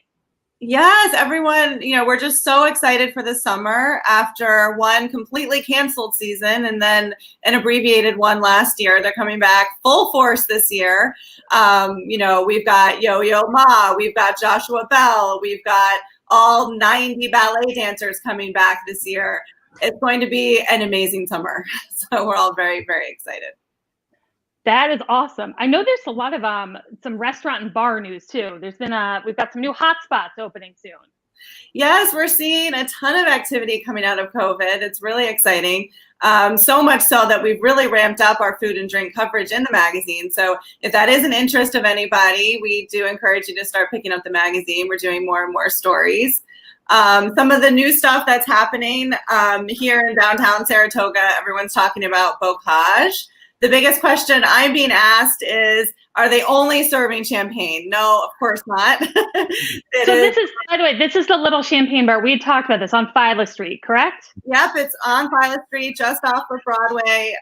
Yes, everyone, we're just so excited for the summer after one completely canceled season and then an abbreviated one last year. They're coming back full force this year. We've got Yo-Yo Ma, we've got Joshua Bell, we've got all 90 ballet dancers coming back this year. It's going to be an amazing summer. So we're all very, very excited. That is awesome. I know there's a lot of some restaurant and bar news too. We've got some new hotspots opening soon. Yes, we're seeing a ton of activity coming out of COVID. It's really exciting. So much so that we've really ramped up our food and drink coverage in the magazine. So if that is an interest of anybody, we do encourage you to start picking up the magazine. We're doing more and more stories. Some of the new stuff that's happening here in downtown Saratoga, everyone's talking about Bocage. The biggest question I'm being asked is, are they only serving champagne? No, of course not. This is, by the way, this is the little champagne bar. We had talked about this on Phyla Street, correct? Yep, it's on Phyla Street, just off of Broadway.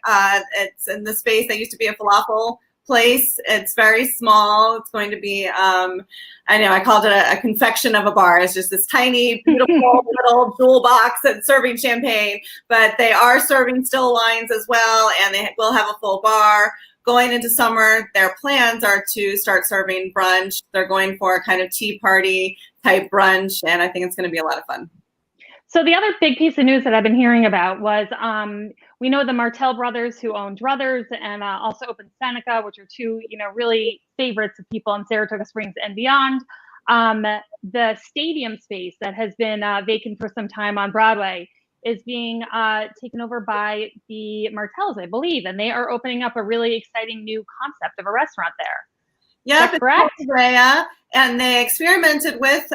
It's in the space that used to be a falafel place. It's very small. It's going to be, I called it a confection of a bar. It's just this tiny, beautiful little jewel box that's serving champagne, but they are serving still wines as well, and they will have a full bar. Going into summer, their plans are to start serving brunch. They're going for a kind of tea party type brunch, and I think it's going to be a lot of fun. So the other big piece of news that I've been hearing about was we know the Martell brothers who own Druthers and also opened Seneca, which are two, really favorites of people in Saratoga Springs and beyond. The stadium space that has been vacant for some time on Broadway is being taken over by the Martells, I believe, and they are opening up a really exciting new concept of a restaurant there. Yep, it's correct. Rhea, and they experimented with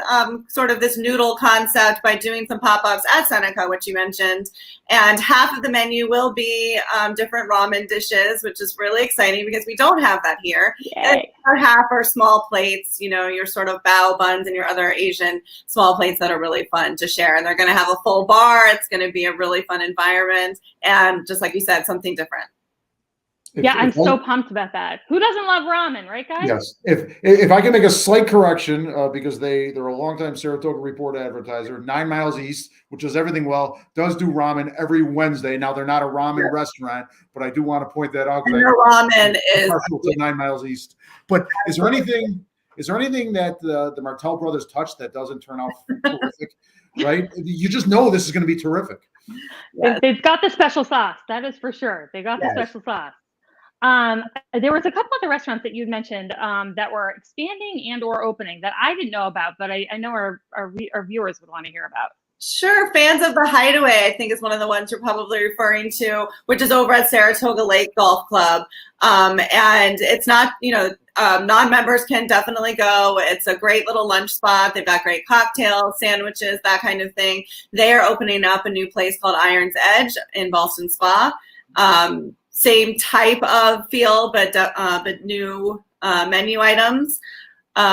sort of this noodle concept by doing some pop-ups at Seneca, which you mentioned. And half of the menu will be different ramen dishes, which is really exciting because we don't have that here. And half are small plates, your sort of bao buns and your other Asian small plates that are really fun to share. And they're going to have a full bar. It's going to be a really fun environment. And just like you said, something different. Yeah, I'm so pumped about that. Who doesn't love ramen, right, guys? Yes. If I can make a slight correction, because they're a longtime Saratoga Report advertiser, 9 Miles East, which does everything well, does do ramen every Wednesday. Now they're not a ramen restaurant, but I do want to point that out. And their ramen is partial to 9 Miles East. But is there anything that the Martell brothers touch that doesn't turn out terrific? Right? You just know this is going to be terrific. Yes. They've got the special sauce. That is for sure. They got the special sauce. There was a couple other restaurants that you'd mentioned that were expanding and or opening that I didn't know about, but I know our viewers would want to hear about. Sure. Fans of the Hideaway, I think, is one of the ones you're probably referring to, which is over at Saratoga Lake Golf Club. And it's not, non-members can definitely go. It's a great little lunch spot. They've got great cocktails, sandwiches, that kind of thing. They are opening up a new place called Iron's Edge in Ballston Spa. Same type of feel, but new menu items.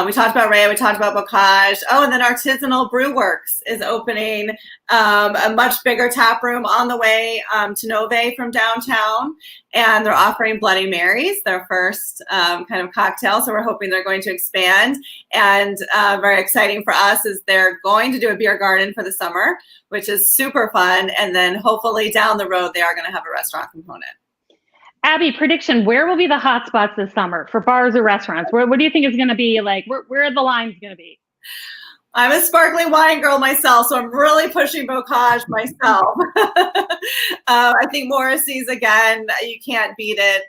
We talked about Ray, we talked about Bocage. Oh, and then Artisanal Brew Works is opening a much bigger tap room on the way to Nove from downtown. And they're offering Bloody Marys, their first kind of cocktail. So we're hoping they're going to expand. And very exciting for us is they're going to do a beer garden for the summer, which is super fun. And then hopefully down the road, they are going to have a restaurant component. Abby, prediction, where will be the hot spots this summer for bars or restaurants? What do you think is going to be like? Where are the lines going to be? I'm a sparkling wine girl myself, so I'm really pushing Bocage myself. I think Morrissey's, again, you can't beat it.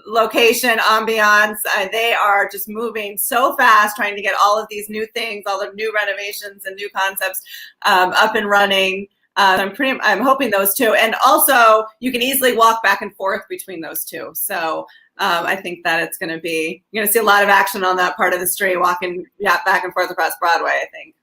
Location, ambiance, they are just moving so fast, trying to get all of these new things, all the new renovations and new concepts up and running. I'm hoping those two, and also you can easily walk back and forth between those two. So I think that you're going to see a lot of action on that part of the street, walking back and forth across Broadway, I think.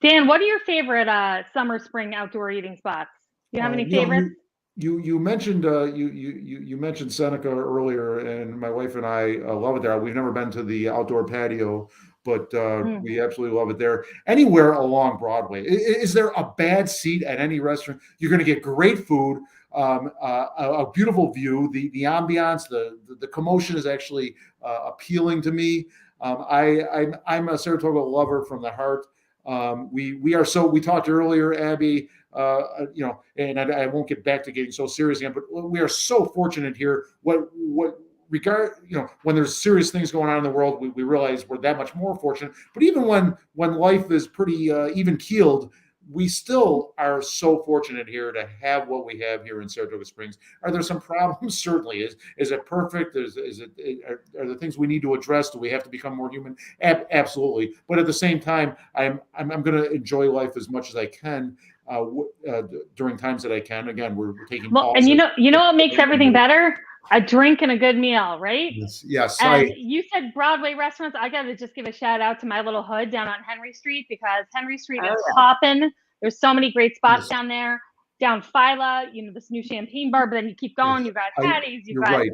Dan, what are your favorite summer, spring outdoor eating spots? Do you have any favorites? You mentioned you mentioned Seneca earlier, and my wife and I love it there. We've never been to the outdoor patio, but we absolutely love it there. Anywhere along Broadway. Is there a bad seat at any restaurant? You're going to get great food, a beautiful view. The ambiance, the commotion is actually appealing to me. I'm a Saratoga lover from the heart. We talked earlier, Abby, and I won't get back to getting so serious again, but we are so fortunate here. When there's serious things going on in the world, we realize we're that much more fortunate. But even when life is pretty even keeled, we still are so fortunate here to have what we have here in Saratoga Springs. Are there some problems? Certainly. Is it perfect? Are there things we need to address? Do we have to become more human? Absolutely. But at the same time, I'm going to enjoy life as much as I can during times that I can. Again, we're taking well, and you know what makes everything better? A drink and a good meal, right? Yes. And you said Broadway restaurants. I got to just give a shout out to my little hood down on Henry Street, because Henry Street is popping. There's so many great spots down there. Down Phyla, this new champagne bar, but then you keep going. You've got Patty's. You're right.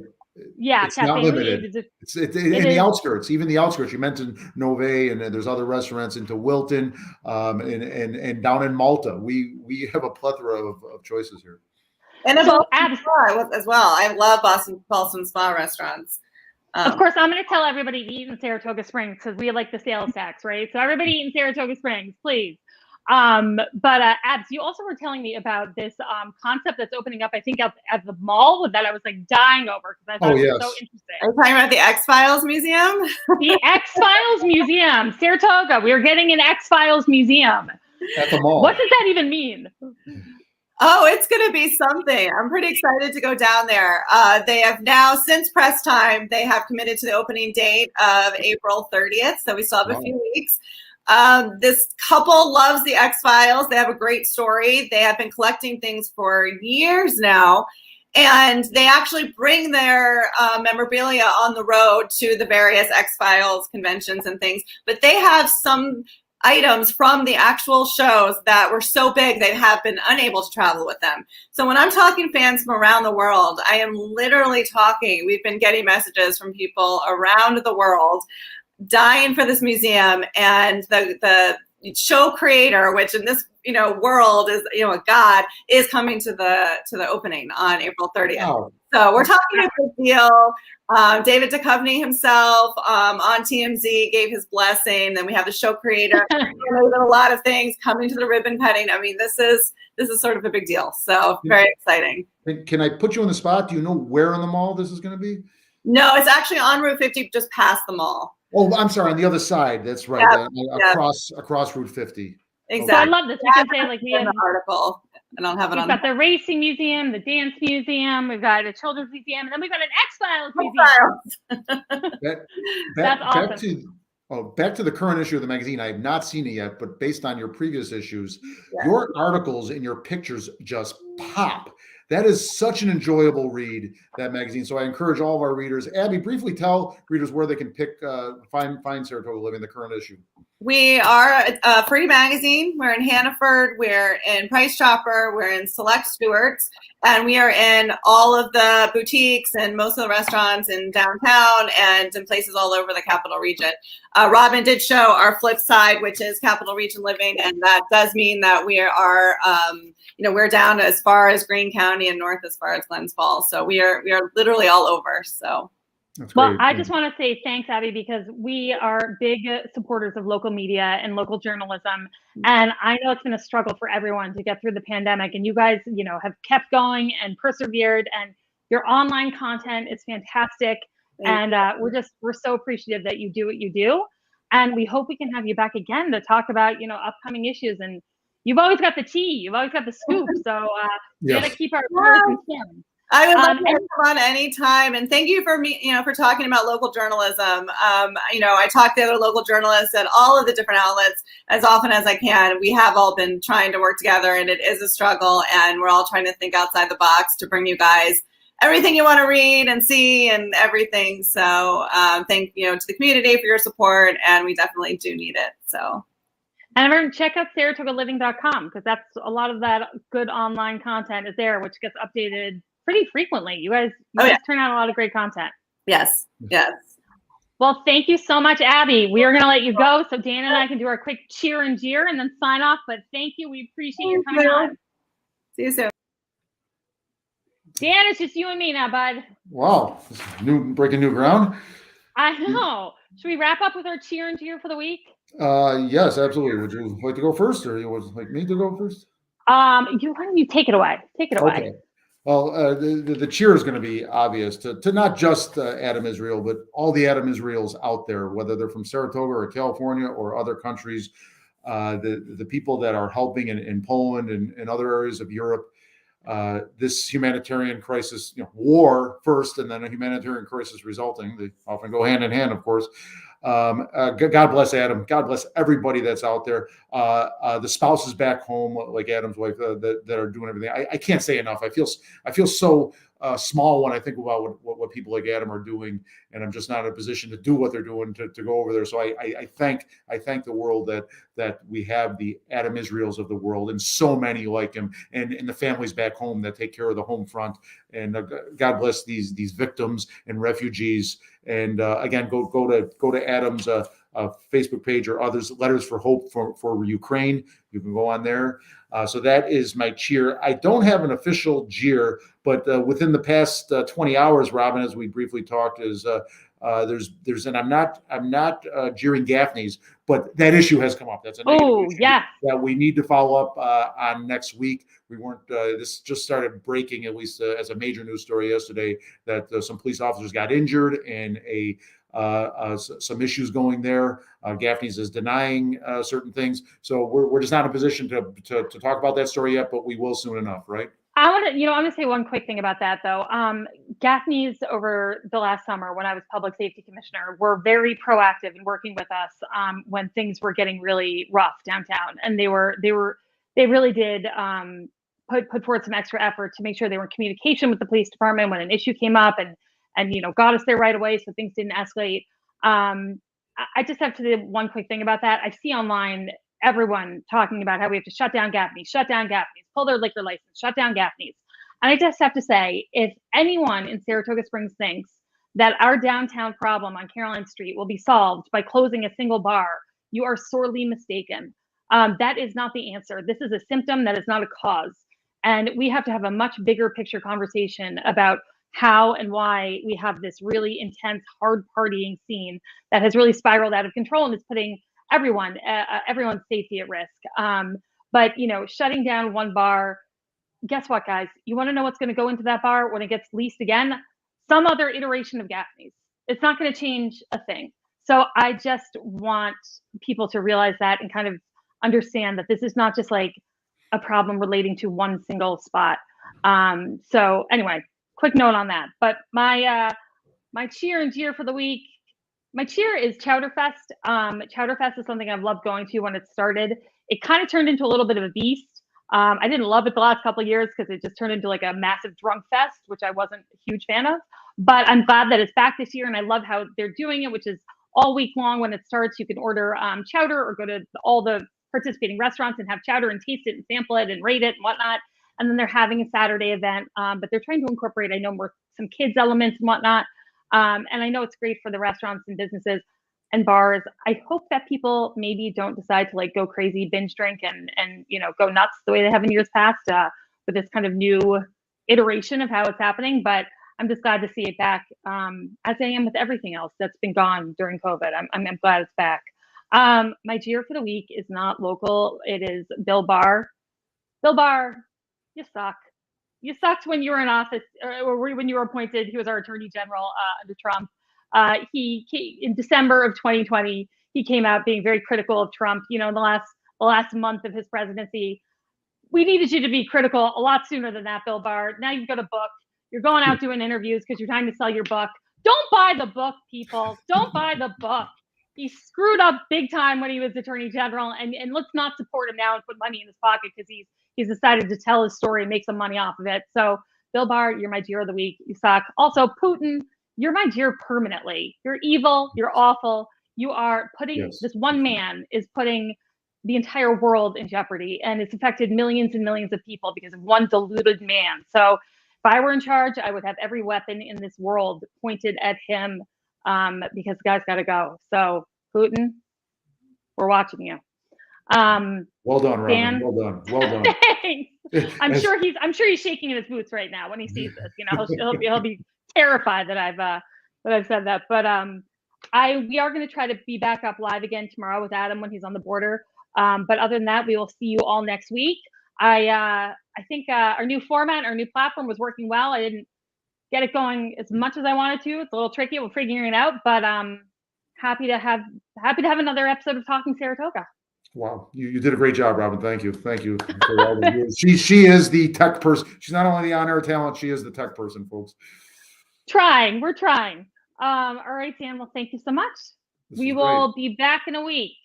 Yeah, it's not limited. It's in the outskirts, even the outskirts. You mentioned Nove, and there's other restaurants into Wilton, and down in Malta. We have a plethora of choices here. And as well. I love Ballston Spa restaurants. Of course, I'm going to tell everybody to eat in Saratoga Springs, because we like the sales tax, right? So everybody eat in Saratoga Springs, please. But Abs, you also were telling me about this concept that's opening up, I think, at the mall, that I was like dying over, because I thought it was so interesting. Are you talking about the X-Files Museum? The X-Files Museum, Saratoga. We are getting an X-Files Museum. At the mall. What does that even mean? Oh, it's going to be something. I'm pretty excited to go down there. They have now, since press time, they have committed to the opening date of April 30th. So we still have a few weeks. This couple loves the X-Files. They have a great story. They have been collecting things for years now. And they actually bring their memorabilia on the road to the various X-Files conventions and things. But they have some items from the actual shows that were so big they have been unable to travel with them. So when I'm talking fans from around the world, I am literally talking. We've been getting messages from people around the world dying for this museum, and the show creator, which in this world is a god, is coming to the opening on April 30th. Wow. So we're talking a big deal. David Duchovny himself on TMZ gave his blessing. Then we have the show creator. There's been a lot of things coming to the ribbon cutting. I mean, this is sort of a big deal. So very exciting. Can I put you on the spot? Do you know where in the mall this is going to be? No, it's actually on Route 50, just past the mall. Oh, I'm sorry, on the other side. That's right. Across Route 50. Exactly. So I love this. We can say like we have an article. I don't have it on. We've got the racing museum, the dance museum, we've got a children's museum, and then we've got an X-Files museum. That's awesome. Back to the current issue of the magazine. I have not seen it yet, but based on your previous issues, your articles and your pictures just pop. That is such an enjoyable read, that magazine. So I encourage all of our readers. Abby, briefly tell readers where they can find Saratoga Living, the current issue. We are a free magazine. We're in Hannaford. We're in Price Chopper. We're in Select Stewart's. And we are in all of the boutiques and most of the restaurants in downtown and in places all over the Capital Region. Robin did show our flip side, which is Capital Region Living. And that does mean that we are, we're down as far as Greene County and north as far as Glens Falls. So we are literally all over. So. Well, I just want to say thanks, Abby, because we are big supporters of local media and local journalism. And I know it's been a struggle for everyone to get through the pandemic. And you guys, have kept going and persevered. And your online content is fantastic. And we're so appreciative that you do what you do. And we hope we can have you back again to talk about, upcoming issues. And you've always got the tea. You've always got the scoop. So you got to keep our viewers informed. I would love to come on anytime, and thank you for talking about local journalism. I talk to other local journalists at all of the different outlets as often as I can. We have all been trying to work together, and it is a struggle, and we're all trying to think outside the box to bring you guys everything you want to read and see and everything. So thank to the community for your support, and we definitely do need it. So. And everyone, check out SaratogaLiving.com because that's a lot of that good online content is there, which gets updated pretty frequently. You guys turn out a lot of great content. Yes. Well, thank you so much, Abby. We are going to let you go so Dan and I can do our quick cheer and jeer and then sign off. But thank you. We appreciate you coming on. See you soon. Dan, it's just you and me now, bud. Wow. Breaking new ground. I know. Should we wrap up with our cheer and jeer for the week? Yes, absolutely. Would you like to go first, or you would like me to go first? Why don't you take it away? Okay. Well, the cheer is going to be obvious to not just Adam Israel, but all the Adam Israels out there, whether they're from Saratoga or California or other countries, the people that are helping in Poland and other areas of Europe. This humanitarian crisis, war first, and then a humanitarian crisis resulting. They often go hand in hand, of course. God bless Adam. God bless everybody that's out there. The spouses back home, like Adam's wife, that are doing everything. I can't say enough. I feel so small when I think about what people like Adam are doing, and I'm just not in a position to do what they're doing to go over there. So I thank the world that we have the Adam Israels of the world, and so many like him, and the families back home that take care of the home front. And God bless these victims and refugees. And again, go to Adam's Facebook page or others, Letters for Hope for Ukraine. You can go on there. So that is my cheer. I don't have an official jeer, but within the past 20 hours, Robin, as we briefly talked, is there's and I'm not jeering Gaffney's, but that issue has come up. That's a negative issue that we need to follow up on next week. We weren't. This just started breaking, at least as a major news story yesterday, that some police officers got injured and some issues going there. Gaffney's is denying certain things, so we're just not in a position to talk about that story yet, but we will soon enough, right? I want to say one quick thing about that, though. Gaffney's over the last summer, when I was public safety commissioner, were very proactive in working with us when things were getting really rough downtown, and they really did put forth some extra effort to make sure they were in communication with the police department when an issue came up, and got us there right away so things didn't escalate. I just have to do one quick thing about that. I see online everyone talking about how we have to shut down Gaffney's, pull their liquor license, shut down Gaffney's. And I just have to say, if anyone in Saratoga Springs thinks that our downtown problem on Caroline Street will be solved by closing a single bar, you are sorely mistaken. That is not the answer. This is a symptom. That is not a cause. And we have to have a much bigger picture conversation about how and why we have this really intense, hard partying scene that has really spiraled out of control and is putting everyone's safety at risk. But shutting down one bar, guess what, guys? You want to know what's going to go into that bar when it gets leased again? Some other iteration of Gaffney's. It's not going to change a thing. So I just want people to realize that and kind of understand that this is not just like a problem relating to one single spot. So anyway, quick note on that. But my cheer and jeer for the week, my cheer is Chowderfest. Chowderfest is something I've loved going to when it started. It kind of turned into a little bit of a beast. I didn't love it the last couple of years because it just turned into like a massive drunk fest, which I wasn't a huge fan of. But I'm glad that it's back this year, and I love how they're doing it, which is all week long. When it starts, you can order chowder or go to all the participating restaurants and have chowder and taste it and sample it and rate it and whatnot. And then they're having a Saturday event, but they're trying to incorporate, I know, more some kids elements and whatnot. And I know it's great for the restaurants and businesses and bars. I hope that people maybe don't decide to like go crazy, binge drink and go nuts the way they have in years past with this kind of new iteration of how it's happening. But I'm just glad to see it back, as I am with everything else that's been gone during COVID. I'm glad it's back. My jeer for the week is not local. It is Bill Barr. Bill Barr, you suck. You sucked when you were in office, or when you were appointed. He was our attorney general under Trump. He in December of 2020, he came out being very critical of Trump. In the last month of his presidency, we needed you to be critical a lot sooner than that, Bill Barr. Now you've got a book. You're going out doing interviews because you're trying to sell your book. Don't buy the book, people. Don't buy the book. He screwed up big time when he was attorney general, and let's not support him now and put money in his pocket because he's decided to tell his story and make some money off of it. So, Bill Barr, you're my jeer of the week. You suck. Also, Putin, you're my jeer permanently. You're evil. You're awful. You are putting this one man is putting the entire world in jeopardy, and it's affected millions and millions of people because of one deluded man. So, if I were in charge, I would have every weapon in this world pointed at him because the guy's got to go. So, Putin, we're watching you. Well done, Robin. Dan, Well done. Thanks. I'm sure he's shaking in his boots right now when he sees this. He'll be terrified that I've said that. But we are going to try to be back up live again tomorrow with Adam when he's on the border. But other than that, we will see you all next week. I think our new format, our new platform was working well. I didn't get it going as much as I wanted to. It's a little tricky. We're figuring it out, but happy to have another episode of Talking Saratoga. Wow, you did a great job, Robin. Thank you. She is the tech person. She's not only the on-air talent, she is the tech person, folks. We're trying. All right, Dan. Well, thank you so much. We will be back in a week.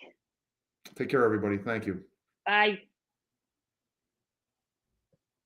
Take care, everybody. Thank you. Bye.